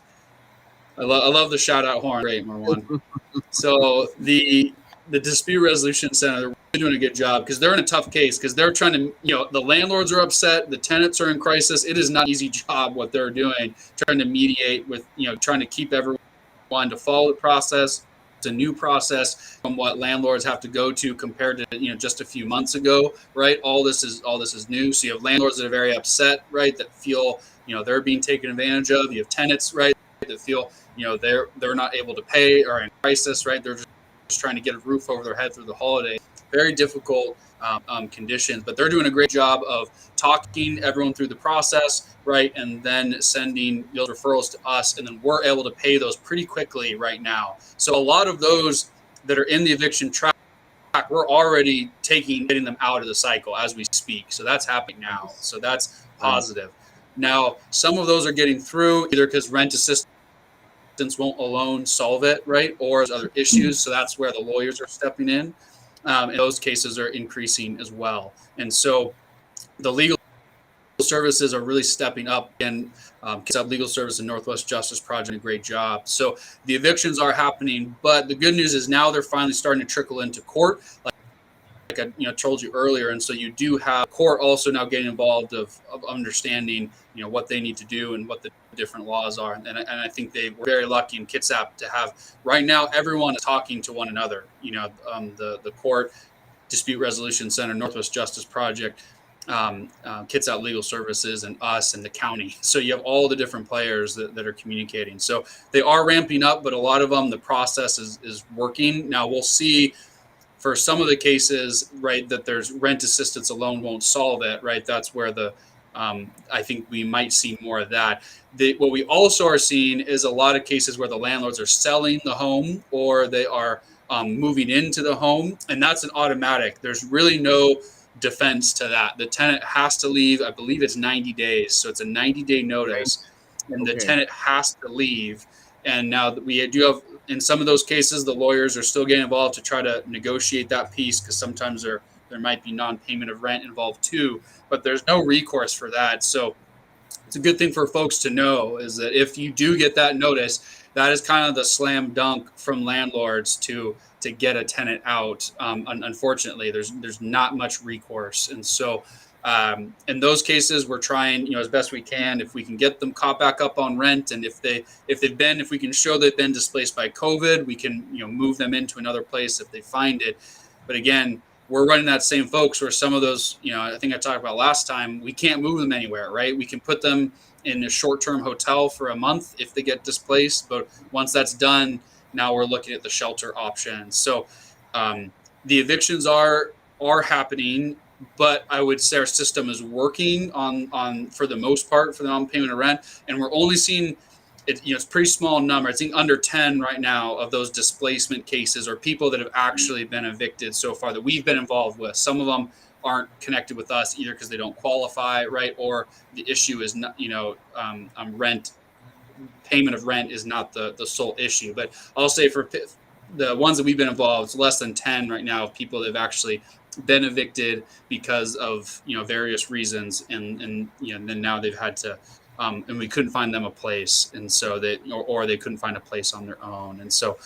I love the shout out horn. Great, Marwan. So the dispute resolution center, they're really doing a good job because they're in a tough case because they're trying to, the landlords are upset, the tenants are in crisis. It is not an easy job what they're doing, trying to mediate with, trying to keep everyone to follow the process. It's a new process from what landlords have to go to compared to, just a few months ago, right? All this is new. So you have landlords that are very upset, right? That feel, they're being taken advantage of. You have tenants, right? That feel, they're not able to pay or in crisis, right? They're just trying to get a roof over their head through the holiday. Very difficult conditions, but they're doing a great job of talking everyone through the process, right? And then sending those referrals to us, and then we're able to pay those pretty quickly right now. So a lot of those that are in the eviction track, we're already getting them out of the cycle as we speak. So that's happening now. So that's positive. Now, some of those are getting through either because rent assistance won't alone solve it, right? Or there's other issues. So that's where the lawyers are stepping in. And those cases are increasing as well. And so the legal services are really stepping up, and Legal Service and Northwest Justice Project did a great job. So the evictions are happening, but the good news is now they're finally starting to trickle into court. Like I told you earlier, and so you do have court also now getting involved of understanding what they need to do and what the different laws are, and I think they were very lucky in Kitsap to have right now everyone is talking to one another. The court, Dispute Resolution Center, Northwest Justice Project, Kitsap Legal Services, and us and the county. So you have all the different players that are communicating. So they are ramping up, but a lot of them the process is working. Now we'll see. For some of the cases, right, that there's rent assistance alone won't solve it, right? That's where I think we might see more of that. What we also are seeing is a lot of cases where the landlords are selling the home or they are moving into the home, and that's an automatic. There's really no defense to that. The tenant has to leave. I believe it's 90 days, so it's a 90-day notice, and the tenant has to leave. And now that we do have, in some of those cases, the lawyers are still getting involved to try to negotiate that piece because sometimes there might be non-payment of rent involved too, but there's no recourse for that. So it's a good thing for folks to know is that if you do get that notice, that is kind of the slam dunk from landlords to to get a tenant out. Unfortunately, there's not much recourse, and so in those cases, we're trying, as best we can, if we can get them caught back up on rent, and if we can show they've been displaced by COVID, we can move them into another place if they find it. But again, we're running that same folks where some of those, I think I talked about last time, we can't move them anywhere, right? We can put them in a short-term hotel for a month if they get displaced, but once that's done, now we're looking at the shelter option. So the evictions are happening, but I would say our system is working on for the most part for the non-payment of rent, and we're only seeing it's pretty small number. I think under 10 right now of those displacement cases or people that have actually been evicted so far that we've been involved with. Some of them aren't connected with us either because they don't qualify, right? Or the issue is not, rent, payment of rent is not the sole issue. But I'll say for the ones that we've been involved, it's less than 10 right now of people that have actually been evicted because of various reasons, and then now they've had to and we couldn't find them a place, and so or they couldn't find a place on their own, and so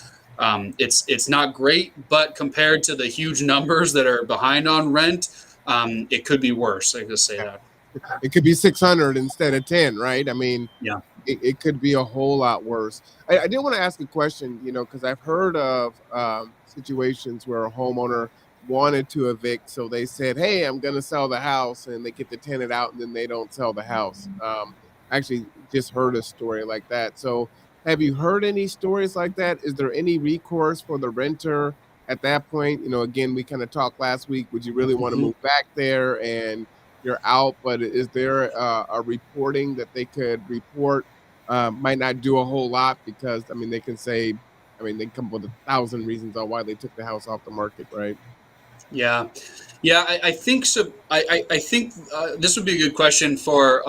it's not great, but compared to the huge numbers that are behind on rent, it could be worse. I just say that it could be 600 instead of 10, right? I mean, yeah. It could be a whole lot worse. I did want to ask a question, because I've heard of situations where a homeowner wanted to evict, so they said, "Hey, I'm going to sell the house," and they get the tenant out, and then they don't sell the house. Actually, just heard a story like that. So, have you heard any stories like that? Is there any recourse for the renter at that point? Again, we kind of talked last week. Would you really want to move back there and you're out, but is there a reporting that they could report? Might not do a whole lot because they can say, they come up with 1,000 reasons on why they took the house off the market, right? Yeah, I think so. I think this would be a good question for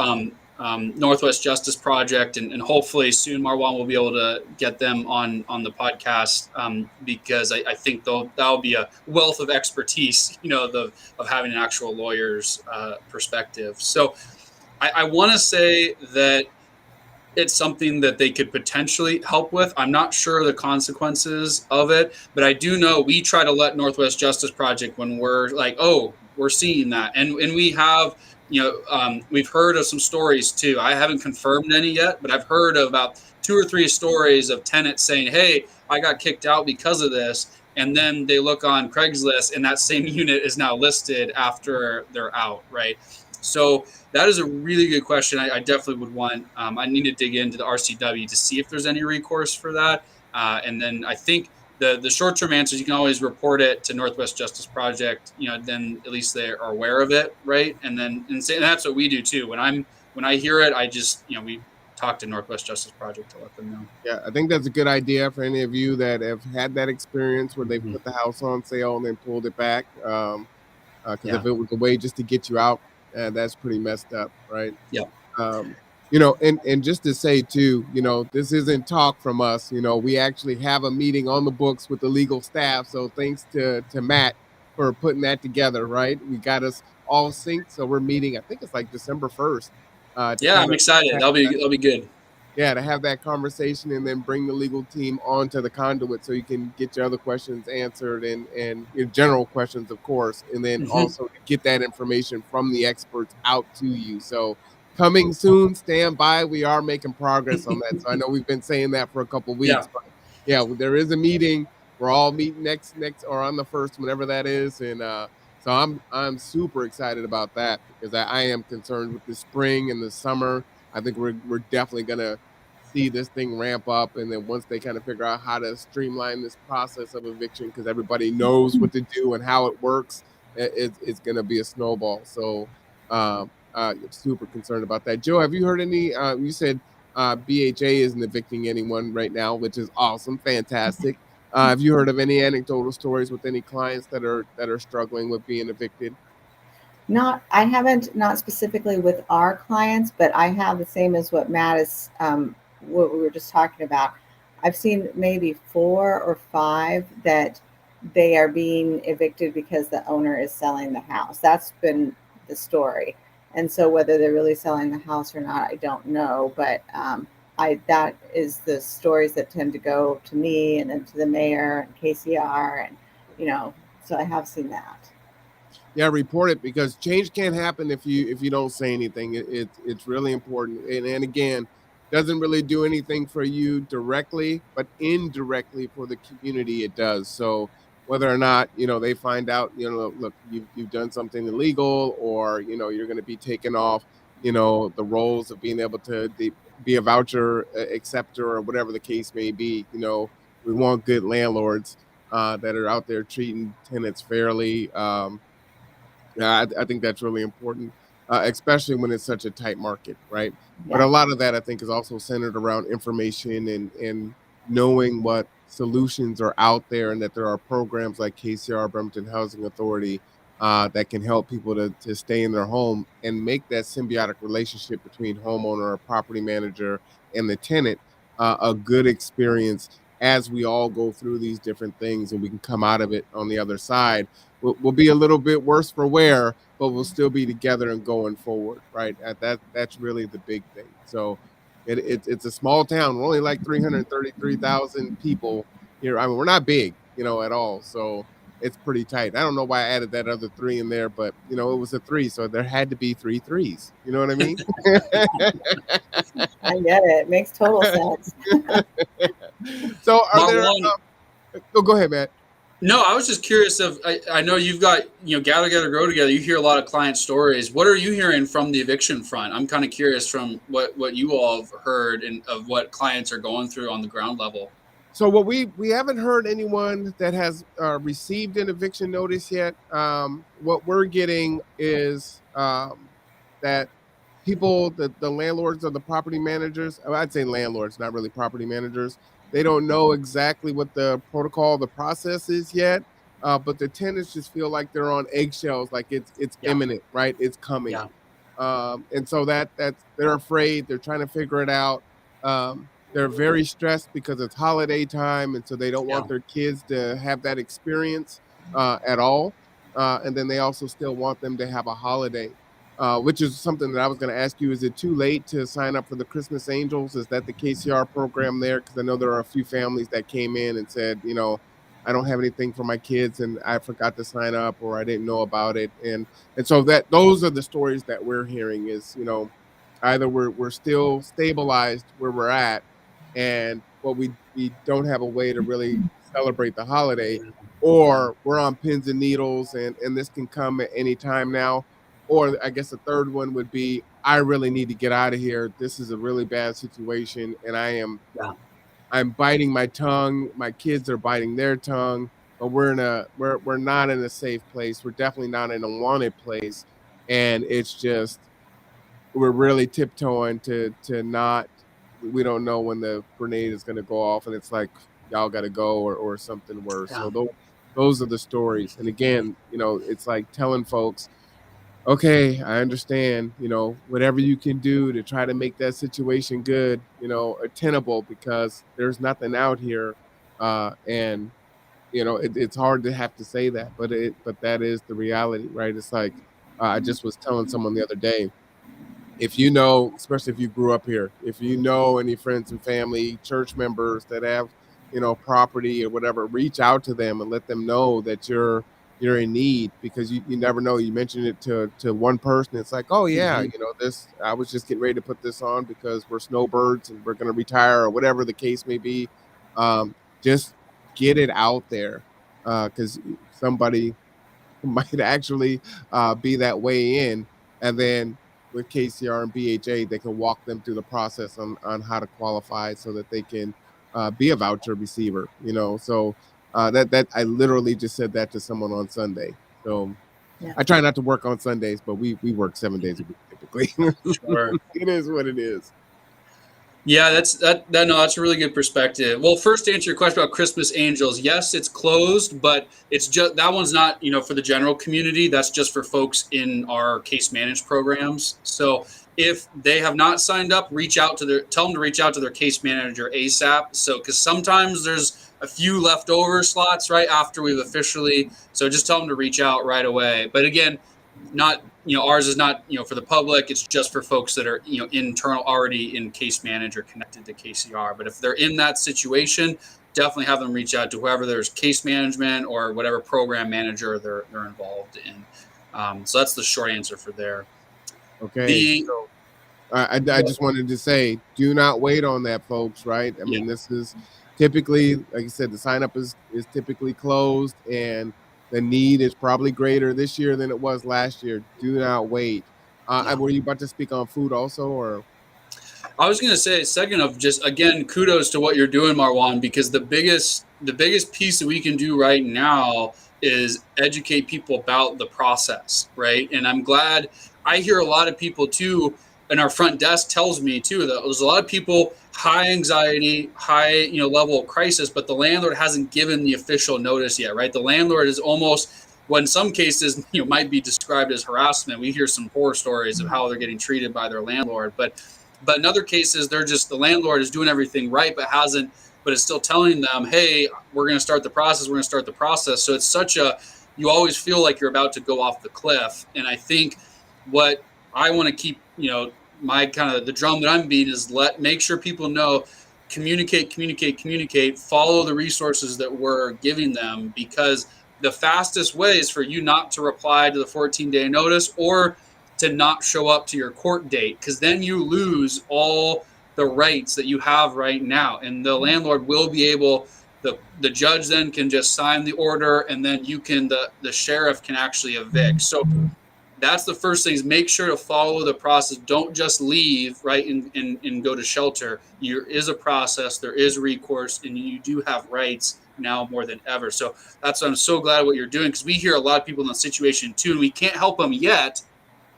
Northwest Justice Project, and hopefully soon Marwan will be able to get them on the podcast, because I think that'll be a wealth of expertise, of having an actual lawyer's perspective. So I want to say that it's something that they could potentially help with. I'm not sure the consequences of it, but I do know we try to let Northwest Justice Project when we're like, oh, we're seeing that. And we have, we've heard of some stories too. I haven't confirmed any yet, but I've heard of about 2 or 3 stories of tenants saying, hey, I got kicked out because of this. And then they look on Craigslist and that same unit is now listed after they're out, right? So that is a really good question. I definitely would want, I need to dig into the RCW to see if there's any recourse for that. And then I think the short-term answers, you can always report it to Northwest Justice Project, then at least they are aware of it, right? And that's what we do too. When I hear it, I just, we talk to Northwest Justice Project to let them know. Yeah, I think that's a good idea for any of you that have had that experience where they put the house on sale and then pulled it back. Because if it was a way just to get you out, that's pretty messed up, right? Yeah. And just to say too, this isn't talk from us. We actually have a meeting on the books with the legal staff. So thanks to Matt for putting that together, right? We got us all synced. So we're meeting, I think it's like December 1st. I'm excited. That'll be good. Yeah, to have that conversation and then bring the legal team onto the Conduit so you can get your other questions answered and your general questions, of course, and then also get that information from the experts out to you. So coming soon, stand by. We are making progress on that. So I know we've been saying that for a couple of weeks, but yeah, there is a meeting. We're all meeting next or on the 1st, whenever that is. And so I'm super excited about that because I am concerned with the spring and the summer. I think we're definitely going to see this thing ramp up. And then once they kind of figure out how to streamline this process of eviction, because everybody knows what to do and how it works, it's going to be a snowball. So super concerned about that. Joe, have you heard any, you said BHA isn't evicting anyone right now, which is awesome. Fantastic. Have you heard of any anecdotal stories with any clients that are struggling with being evicted? I haven't, not specifically with our clients, but I have the same as what Matt is, what we were just talking about. I've seen maybe 4 or 5 that they are being evicted because the owner is selling the house. That's been the story. And so whether they're really selling the house or not, I don't know. But that is the stories that tend to go to me and then to the mayor and KCR, and so I have seen that. Yeah, report it, because change can't happen if you don't say anything. It's really important. And again, doesn't really do anything for you directly, but indirectly for the community it does. So whether or not they find out, look, you've done something illegal, or you're going to be taken off the roles of being able to be a voucher acceptor, or whatever the case may be. We want good landlords that are out there treating tenants fairly. Yeah, I think that's really important, especially when it's such a tight market, right? But a Yeah. lot of that, I think, is also centered around information and knowing what solutions are out there, and that there are programs like KCR, Bremerton Housing Authority, that can help people to stay in their home and make that symbiotic relationship between homeowner or property manager and the tenant a good experience, as we all go through these different things, and we can come out of it on the other side. We'll be a little bit worse for wear, but we'll still be together and going forward, right? That's really the big thing. So it's a small town. We're only like 333,000 people here. I mean, we're not big, at all. So it's pretty tight. I don't know why I added that other three in there, but it was a three, so there had to be three threes. You know what I mean? I get it. It makes total sense. So are there? Marlon, Go ahead, Matt. no, I was just curious I know you've got, gather together, grow together. You hear a lot of client stories. What are you hearing from the eviction front? I'm kind of curious from what you all have heard and of what clients are going through on the ground level. So what we haven't heard anyone that has received an eviction notice yet. What we're getting is that people, the landlords or the property managers, I'd say landlords, not really property managers, they don't know exactly what the protocol, the process is yet. But the tenants just feel like they're on eggshells, like it's Yeah. imminent, right? It's coming. Yeah. And so that's they're afraid. They're trying to figure it out. They're very stressed because it's holiday time, and so they don't want Yeah. their kids to have that experience at all. And then they also still want them to have a holiday, which is something that I was going to ask you. Is it too late to sign up for the Christmas Angels? Is that the KCR program there? Because I know there are a few families that came in and said, I don't have anything for my kids, and I forgot to sign up, or I didn't know about it. And so those are the stories that we're hearing is, either we're still stabilized where we're at, but we don't have a way to really celebrate the holiday, or we're on pins and needles, and this can come at any time now. Or I guess the third one would be, I really need to get out of here. This is a really bad situation, and Yeah. I'm biting my tongue. My kids are biting their tongue, but we're not in a safe place. We're definitely not in a wanted place, and it's just we're really tiptoeing to not. We don't know when the grenade is going to go off, and it's like y'all got to go, or something worse. Yeah. So those are the stories. And again, it's like telling folks, okay, I understand, whatever you can do to try to make that situation good, or tenable, because there's nothing out here. And it's hard to have to say that, but that is the reality, right? It's like, I just was telling someone the other day, if especially if you grew up here, if any friends and family, church members that have, property or whatever, reach out to them and let them know that you're in need, because you never know. You mentioned it to one person. It's like, oh yeah, Mhm. this, I was just getting ready to put this on because we're snowbirds and we're going to retire, or whatever the case may be. Just get it out there, because somebody might actually be that way in. And then with KCR and BHA, they can walk them through the process on how to qualify so that they can be a voucher receiver, So that I literally just said that to someone on Sunday. So Yeah. I try not to work on Sundays, but we work 7 days a week typically. Sure. It is what it is. Yeah, that's a really good perspective. Well, first to answer your question about Christmas Angels, yes, it's closed, but it's just that one's not, for the general community. That's just for folks in our case managed programs. So if they have not signed up, tell them to reach out to their case manager ASAP. So because sometimes there's a few leftover slots right after we've officially. So just tell them to reach out right away. But again, not, ours is not, for the public. It's just for folks that are, internal, already in case manager connected to KCR. But if they're in that situation, definitely have them reach out to whoever there's case management or whatever program manager they're involved in. So that's the short answer for there. Okay. So I just wanted to say, do not wait on that, folks, right? I mean, this is typically, like I said, the sign up is typically closed, and the need is probably greater this year than it was last year. Do not wait. Were you about to speak on food also, or? I was going to say, second of just, again, kudos to what you're doing, Marwan, because the biggest piece that we can do right now is educate people about the process, right? And I'm glad I hear a lot of people too, and our front desk tells me too, that there's a lot of people, high anxiety, high, level of crisis, but the landlord hasn't given the official notice yet, right? The landlord is almost, well, in some cases, might be described as harassment. We hear some horror stories of how they're getting treated by their landlord, but in other cases, they're just, the landlord is doing everything right, but is still telling them, hey, we're going to start the process. We're going to start the process. So it's you always feel like you're about to go off the cliff. And I think what I want to keep, my kind of the drum that I'm beating is make sure people know, communicate, follow the resources that we're giving them, because the fastest way is for you not to reply to the 14-day notice or to not show up to your court date, because then you lose all the rights that you have right now. And the landlord will be able, the judge then can just sign the order, and then the sheriff can actually evict. So that's the first thing, is make sure to follow the process. Don't just leave, right, and go to shelter. There is a process, there is recourse, and you do have rights now more than ever. So that's why I'm so glad what you're doing, because we hear a lot of people in that situation too, and we can't help them yet.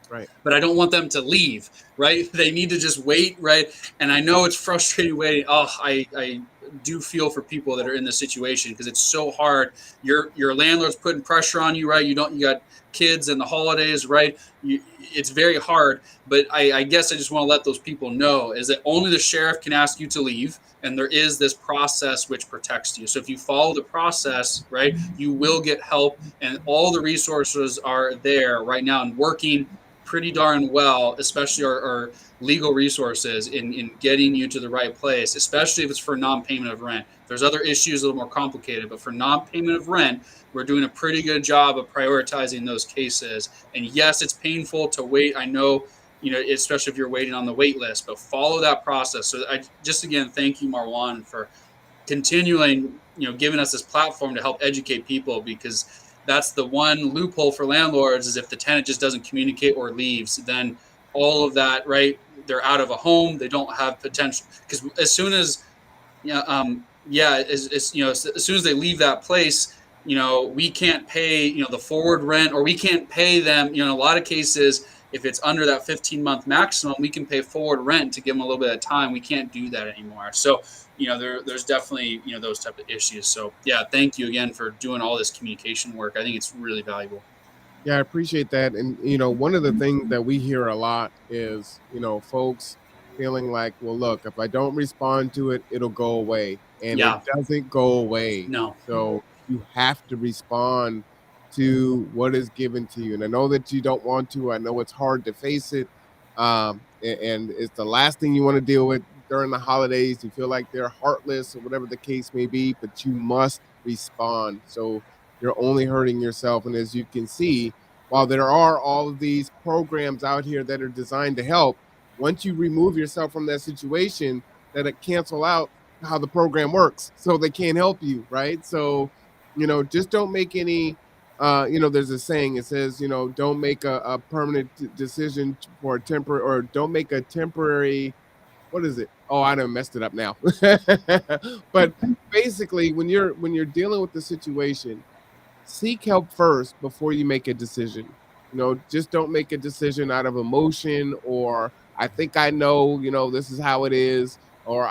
Right. But I don't want them to leave, right? They need to just wait, right? And I know it's frustrating waiting. Oh, I do feel for people that are in this situation, because it's so hard. Your landlord's putting pressure on you, right? You got kids and the holidays, right? It's very hard. But I guess I just want to let those people know is that only the sheriff can ask you to leave, and there is this process which protects you. So if you follow the process, right, you will get help, and all the resources are there right now and working pretty darn well, especially our legal resources in getting you to the right place, especially if it's for non-payment of rent. There's other issues a little more complicated, but for non-payment of rent, we're doing a pretty good job of prioritizing those cases. And yes, it's painful to wait. I know, especially if you're waiting on the wait list, but follow that process. So I just, again, thank you, Marwan, for continuing, giving us this platform to help educate people, because that's the one loophole for landlords, is if the tenant just doesn't communicate or leaves, then all of that, right, they're out of a home, they don't have potential. Because as soon as, as soon as they leave that place, we can't pay, the forward rent, or we can't pay them, in a lot of cases, if it's under that 15-month maximum, we can pay forward rent to give them a little bit of time. We can't do that anymore. So, there's definitely, those type of issues. So yeah, thank you again for doing all this communication work. I think it's really valuable. Yeah, I appreciate that. And, one of the things that we hear a lot is, folks feeling like, well, look, if I don't respond to it, it'll go away. And it doesn't go away. No. So you have to respond to what is given to you. And I know that you don't want to. I know it's hard to face it. And it's the last thing you want to deal with during the holidays. You feel like they're heartless or whatever the case may be, but you must respond. So you're only hurting yourself. And as you can see, while there are all of these programs out here that are designed to help, once you remove yourself from that situation, that it cancel out how the program works. So they can't help you, right? So, just don't make any, there's a saying, it says, don't make a permanent decision for a temporary, or don't make a temporary, what is it? Oh, I done messed it up now. But basically, when you're dealing with the situation, seek help first before you make a decision. Just don't make a decision out of emotion, or I think I know, this is how it is. Or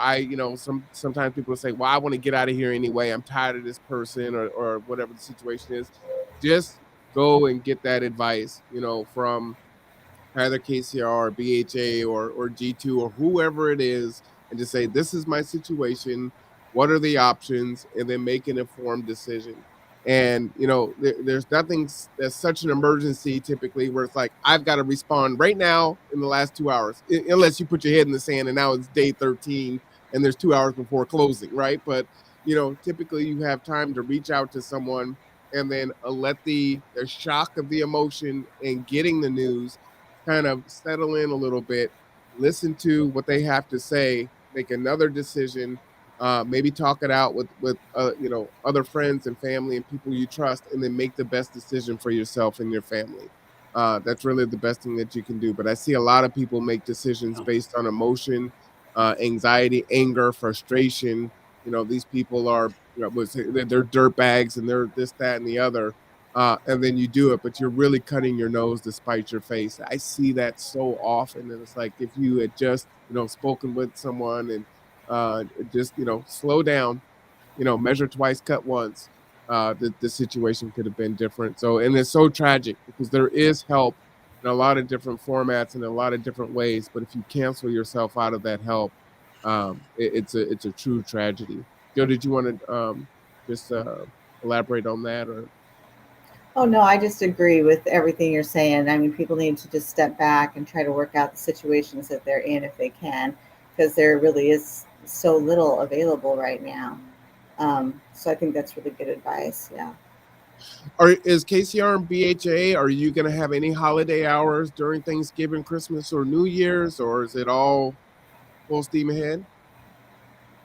sometimes people say, well, I want to get out of here anyway. I'm tired of this person, or whatever the situation is. Just go and get that advice, from either KCR or BHA or G2 or whoever it is, and just say, this is my situation. What are the options? And then make an informed decision. And, there's nothing that's such an emergency typically where it's like, I've got to respond right now in the last 2 hours, unless you put your head in the sand and now it's day 13 and there's 2 hours before closing, right? But, typically you have time to reach out to someone and then let the shock of the emotion and getting the news kind of settle in a little bit, listen to what they have to say, make another decision, maybe talk it out with other friends and family and people you trust, and then make the best decision for yourself and your family. That's really the best thing that you can do. But I see a lot of people make decisions based on emotion, anxiety, anger, frustration. These people are, they're dirt bags and they're this, that, and the other. And then you do it, but you're really cutting your nose to spite your face. I see that so often, and it's like if you had just, spoken with someone and just slow down, measure twice, cut once, the situation could have been different. So, and it's so tragic because there is help in a lot of different formats and a lot of different ways, but if you cancel yourself out of that help, it's a true tragedy. Joe, did you want to just elaborate on that? Or Oh, no, I just agree with everything you're saying. I mean, people need to just step back and try to work out the situations that they're in if they can, because there really is so little available right now. So I think that's really good advice. Yeah. is KCR and BHA, are you going to have any holiday hours during Thanksgiving, Christmas, or New Year's, or is it all full steam ahead?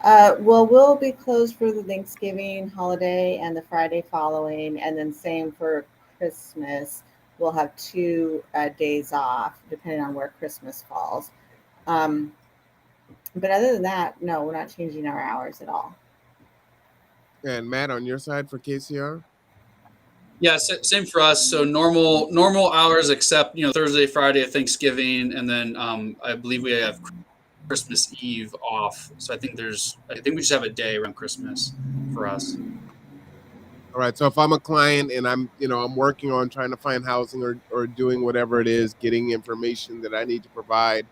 Well, we'll be closed for the Thanksgiving holiday and the Friday following, and then same for Christmas. We'll have 2 days off, depending on where Christmas falls. Um, but other than that, no, we're not changing our hours at all. And Matt, on your side for KCR? Yeah, same for us. So normal hours, except Thursday, Friday, Thanksgiving, and then I believe we have Christmas Eve off. So I think we just have a day around Christmas for us. All right. So if I'm a client and I'm working on trying to find housing or doing whatever it is, getting information that I need to provide,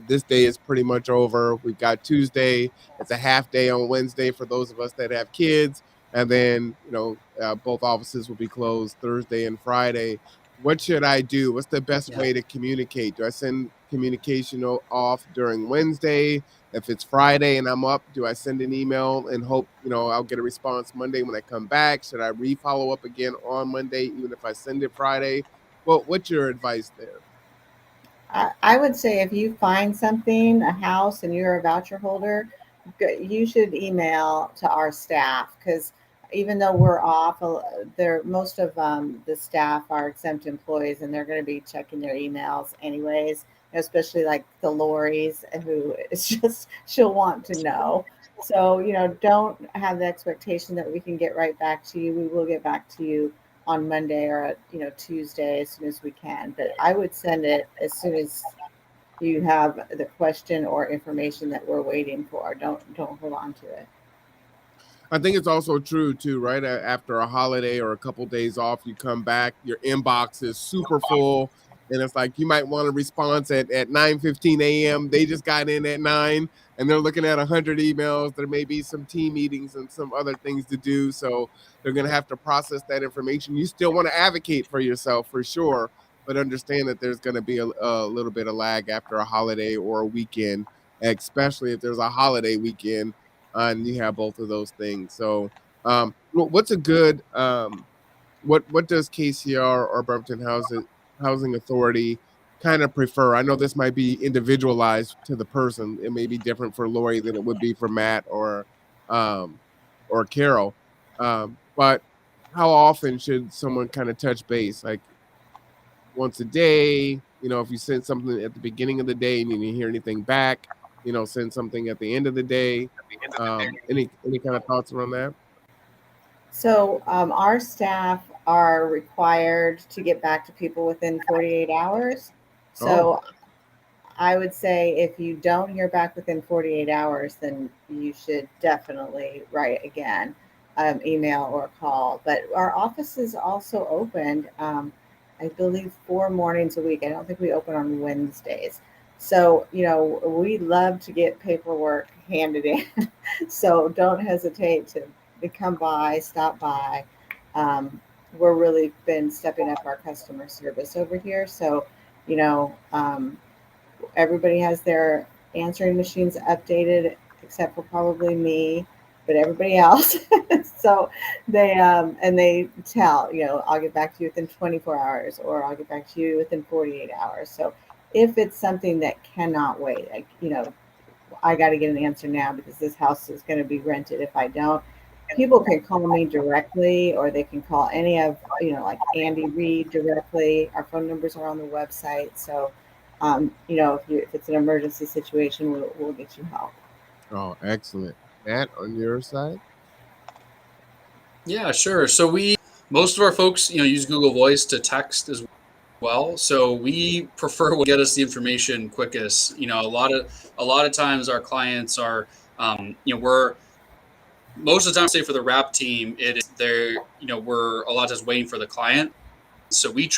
this day is pretty much over. We've got Tuesday. It's a half day on Wednesday for those of us that have kids. And then, both offices will be closed Thursday and Friday. What should I do? What's the best way to communicate? Do I send communication off during Wednesday? If it's Friday and I'm up, do I send an email and hope, I'll get a response Monday when I come back? Should I re-follow up again on Monday, even if I send it Friday? Well, what's your advice there? I would say if you find something, a house, and you're a voucher holder, you should email to our staff, because even though we're off, most of the staff are exempt employees, and they're going to be checking their emails anyways. Especially like the Lori's, who is just she'll want to know. So don't have the expectation that we can get right back to you. We will get back to you on Monday or Tuesday as soon as we can. But I would send it as soon as you have the question or information that we're waiting for. Don't hold on to it. I think it's also true too, right? After a holiday or a couple days off, you come back, your inbox is super full. And it's like you might want a response at 9:15 a.m. They just got in at 9 and they're looking at 100 emails. There may be some team meetings and some other things to do. So they're going to have to process that information. You still want to advocate for yourself for sure, but understand that there's going to be a little bit of lag after a holiday or a weekend, especially if there's a holiday weekend and you have both of those things. So what's a good what does KCR or Brampton Housing Authority kind of prefer? I know this might be individualized to the person. It may be different for Lori than it would be for Matt or Carol. But how often should someone kind of touch base? Like once a day? If you send something at the beginning of the day and you didn't hear anything back, send something at the end of the day. Any kind of thoughts around that? So our staff are required to get back to people within 48 hours. Oh, So I would say if you don't hear back within 48 hours, then you should definitely write again, email or call. But our office is also open, I believe, 4 mornings a week. I don't think we open on Wednesdays. So, we love to get paperwork handed in. So don't hesitate to come by, stop by. We're really been stepping up our customer service over here. So, you know, everybody has their answering machines updated except for probably me, but everybody else. So they tell, you know, I'll get back to you within 24 hours, or I'll get back to you within 48 hours. So if it's something that cannot wait, like, you know, I got to get an answer now because this house is going to be rented if I don't. People can call me directly, or they can call any of, you know, like Andy Reid directly. Our phone numbers are on the website. So, you know, if it's an emergency situation, we'll get you help. Oh, excellent. Matt, on your side? Yeah, sure. So most of our folks, you know, use Google Voice to text as well. So we prefer what get us the information quickest. You know, a lot of times our clients are, you know, we're most of the time, say for the wrap team, it is they're, you know, we're a lot of times waiting for the client. So we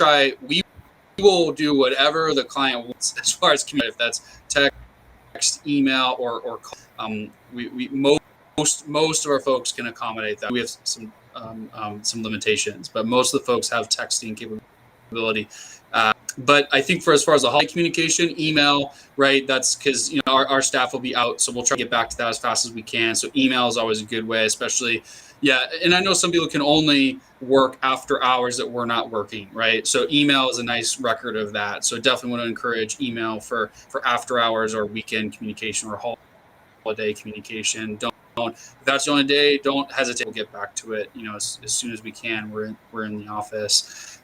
will do whatever the client wants as far as communicate, if that's text, email, or call. We most of our folks can accommodate that. We have some limitations, but most of the folks have texting capability. But I think for as far as the holiday communication, email, right? That's because, you know, our staff will be out, so we'll try to get back to that as fast as we can. So email is always a good way, especially, yeah. And I know some people can only work after hours that we're not working, right? So email is a nice record of that. So definitely want to encourage email for after hours or weekend communication or holiday communication. If that's the only day, don't hesitate. We'll get back to it, you know, as soon as we can. We're in the office.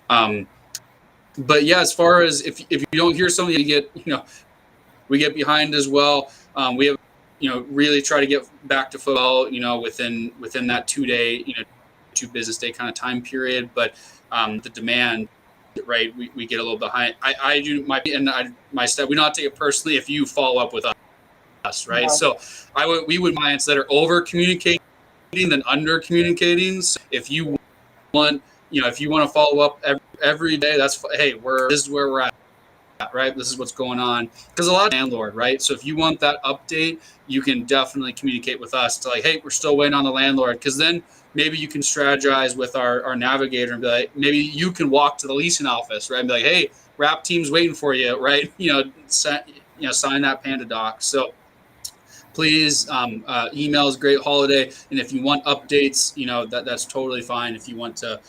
But yeah, as far as if you don't hear something, we get behind as well. We have, you know, really try to get back to football, you know, within that 2 day, you know, 2 business day kind of time period. But the demand, right, we get a little behind. I do my step. We not take it personally if you follow up with us, right? No. So we would clients that are over communicating than under communicating. So if you want, you know, if you want to follow up every day, this is where we're at, right? This is what's going on. Because a lot of landlord, right? So if you want that update, you can definitely communicate with us to like, hey, we're still waiting on the landlord. Because then maybe you can strategize with our navigator and be like, maybe you can walk to the leasing office, right? And be like, hey, wrap team's waiting for you, right? Sign that Panda doc. So please, email is a great holiday. And if you want updates, you know, that's totally fine. If you want to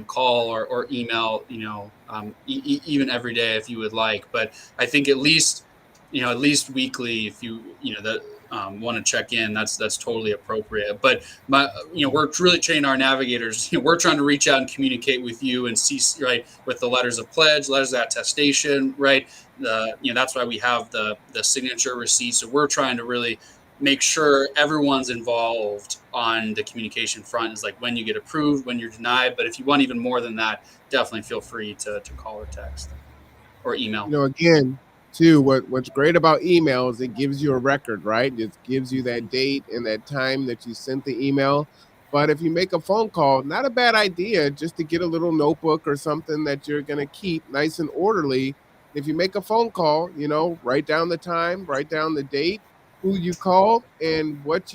call or email, you know, even every day if you would like. But I think at least weekly, if you want to check in, that's totally appropriate. But we're really training our navigators. You know, we're trying to reach out and communicate with you and see, right, with the letters of pledge, letters of attestation, right. That's why we have the signature receipt. So we're trying to really make sure everyone's involved on the communication front, is like when you get approved, when you're denied. But if you want even more than that, definitely feel free to call or text or email. You know, again, too, what's great about email is it gives you a record, right? It gives you that date and that time that you sent the email. But if you make a phone call, not a bad idea, just to get a little notebook or something that you're going to keep nice and orderly. If you make a phone call, you know, write down the time, write down the date, who you called, and what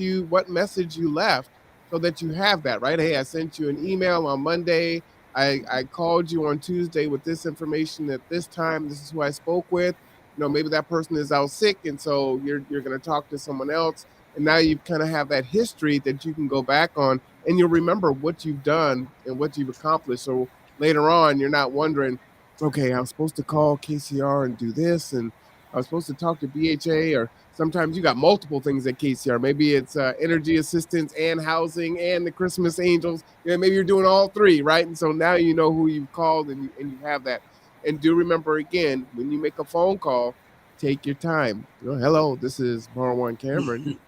message you left, so that you have that, right? Hey, I sent you an email on Monday. I called you on Tuesday with this information at this time. This is who I spoke with. You know, maybe that person is out sick, and so you're going to talk to someone else. And now you kind of have that history that you can go back on, and you'll remember what you've done and what you've accomplished. So later on, you're not wondering, okay, I was supposed to call KCR and do this, and I was supposed to talk to BHA, or sometimes you got multiple things at KCR. Maybe it's energy assistance and housing and the Christmas Angels. You know, maybe you're doing all three, right? And so now you know who you've called, and you have that. And do remember, again, when you make a phone call, take your time. You know, hello, this is Marwan Cameron.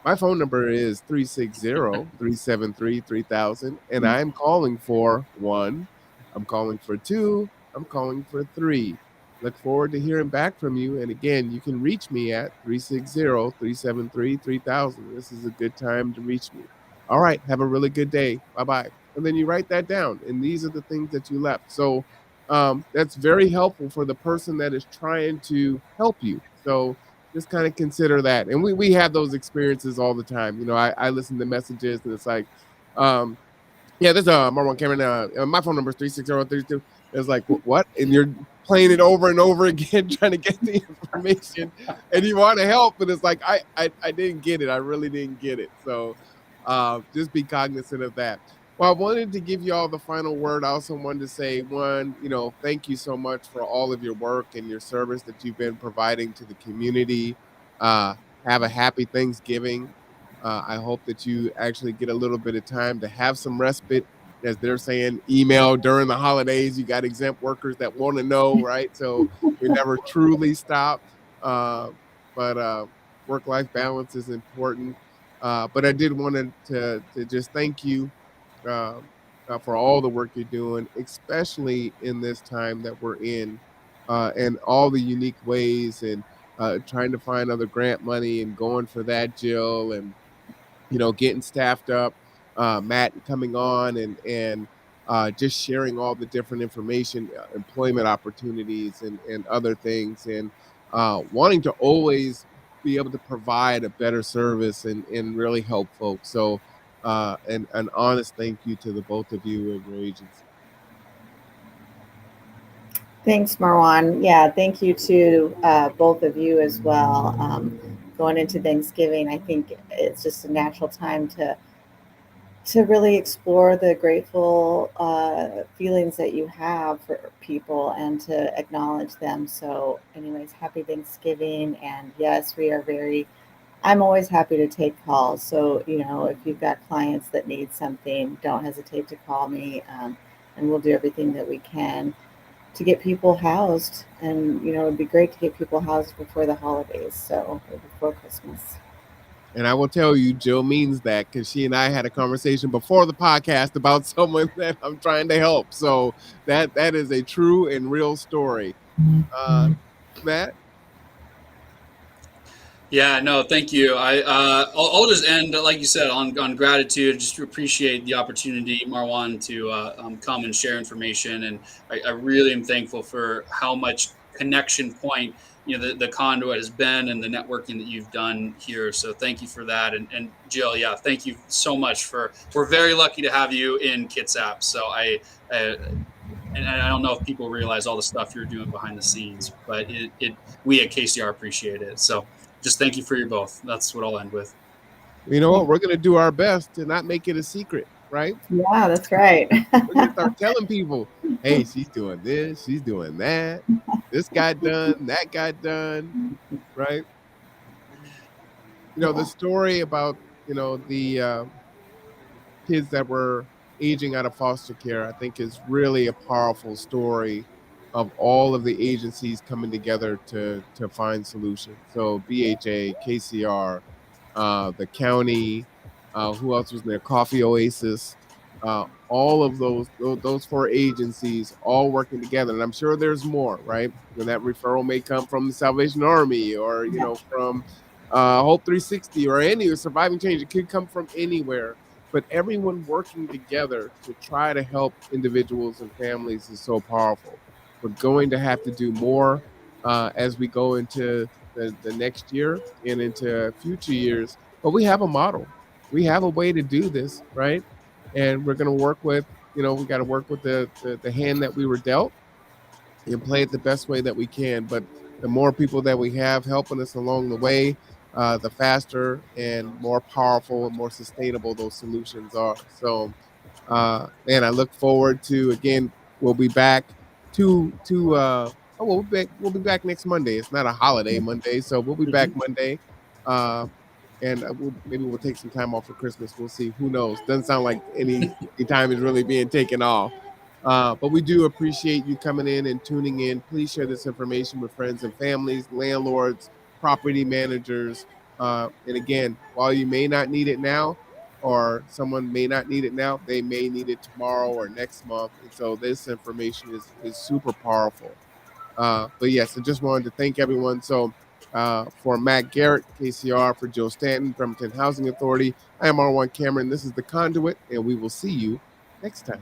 My phone number is 360-373-3000, and I'm calling for 1. I'm calling for 2. I'm calling for 3. Look forward to hearing back from you. And again, you can reach me at 360-373-3000. This is a good time to reach me. All right, have a really good day. Bye-bye. And then you write that down, and these are the things that you left. So that's very helpful for the person that is trying to help you. So just kind of consider that. And we have those experiences all the time. You know, I listen to messages and it's like, yeah, there's a Marwan Cameron. My phone number is 36032. It's like, what? And you're playing it over and over again, trying to get the information, and you want to help, but it's like, I didn't get it. I really didn't get it. So just be cognizant of that. Well, I wanted to give you all the final word. I also wanted to say, one, thank you so much for all of your work and your service that you've been providing to the community. Have a happy Thanksgiving. I hope that you actually get a little bit of time to have some respite. As they're saying, email during the holidays. You got exempt workers that want to know, right? So we never truly stop. But work-life balance is important. But I did want to just thank you for all the work you're doing, especially in this time that we're in, and all the unique ways and trying to find other grant money and going for that, Jill, and getting staffed up, Matt coming on and just sharing all the different information, employment opportunities and other things, and wanting to always be able to provide a better service and really help folks. So and an honest thank you to the both of you and your agency. Thanks, Marwan. Yeah, thank you to both of you as well. Going into Thanksgiving, I think it's just a natural time to really explore the grateful feelings that you have for people and to acknowledge them. So, anyways, happy Thanksgiving. And yes, I'm always happy to take calls. So, if you've got clients that need something, don't hesitate to call me, and we'll do everything that we can to get people housed. And, it'd be great to get people housed before the holidays, so before Christmas. And I will tell you, Jill means that, because she and I had a conversation before the podcast about someone that I'm trying to help. So that is a true and real story. Matt? Yeah, no, thank you. I'll just end, like you said, on gratitude. Just to appreciate the opportunity, Marwan, to come and share information, and I really am thankful for how much connection point the Conduit has been and the networking that you've done here. So thank you for that, and Jill, yeah, thank you so much we're very lucky to have you in Kitsap. So and I don't know if people realize all the stuff you're doing behind the scenes, but we at KCR appreciate it. So just thank you for your both. That's what I'll end with. You know what? We're going to do our best to not make it a secret, right? Yeah, that's right. We're going to start telling people, hey, she's doing this, she's doing that. This got done, that got done, right? The story about, the kids that were aging out of foster care, I think is really a powerful story of all of the agencies coming together to find solutions. So BHA, KCR, the county, who else was there? Coffee Oasis, all of those four agencies all working together. And I'm sure there's more, right? And that referral may come from the Salvation Army or, from Hope 360 or any Surviving Change. It could come from anywhere. But everyone working together to try to help individuals and families is so powerful. We're going to have to do more as we go into the next year and into future years. But we have a model. We have a way to do this, right? And we're going to work with, we got to work with the hand that we were dealt and play it the best way that we can. But the more people that we have helping us along the way, the faster and more powerful and more sustainable those solutions are. So, man, I look forward to, again, we'll be back we'll be back next Monday. It's not a holiday Monday, so we'll be back Monday. And maybe we'll take some time off for Christmas. We'll see. Who knows? Doesn't sound like any time is really being taken off. But we do appreciate you coming in and tuning in. Please share this information with friends and families, landlords, property managers. And again, while you may not need it now, or someone may not need it now, they may need it tomorrow or next month. And so this information is super powerful. But yes, I just wanted to thank everyone. So for Matt Garrett, KCR, for Joe Stanton, Bremerton Housing Authority, I am R1 Cameron. This is The Conduit, and we will see you next time.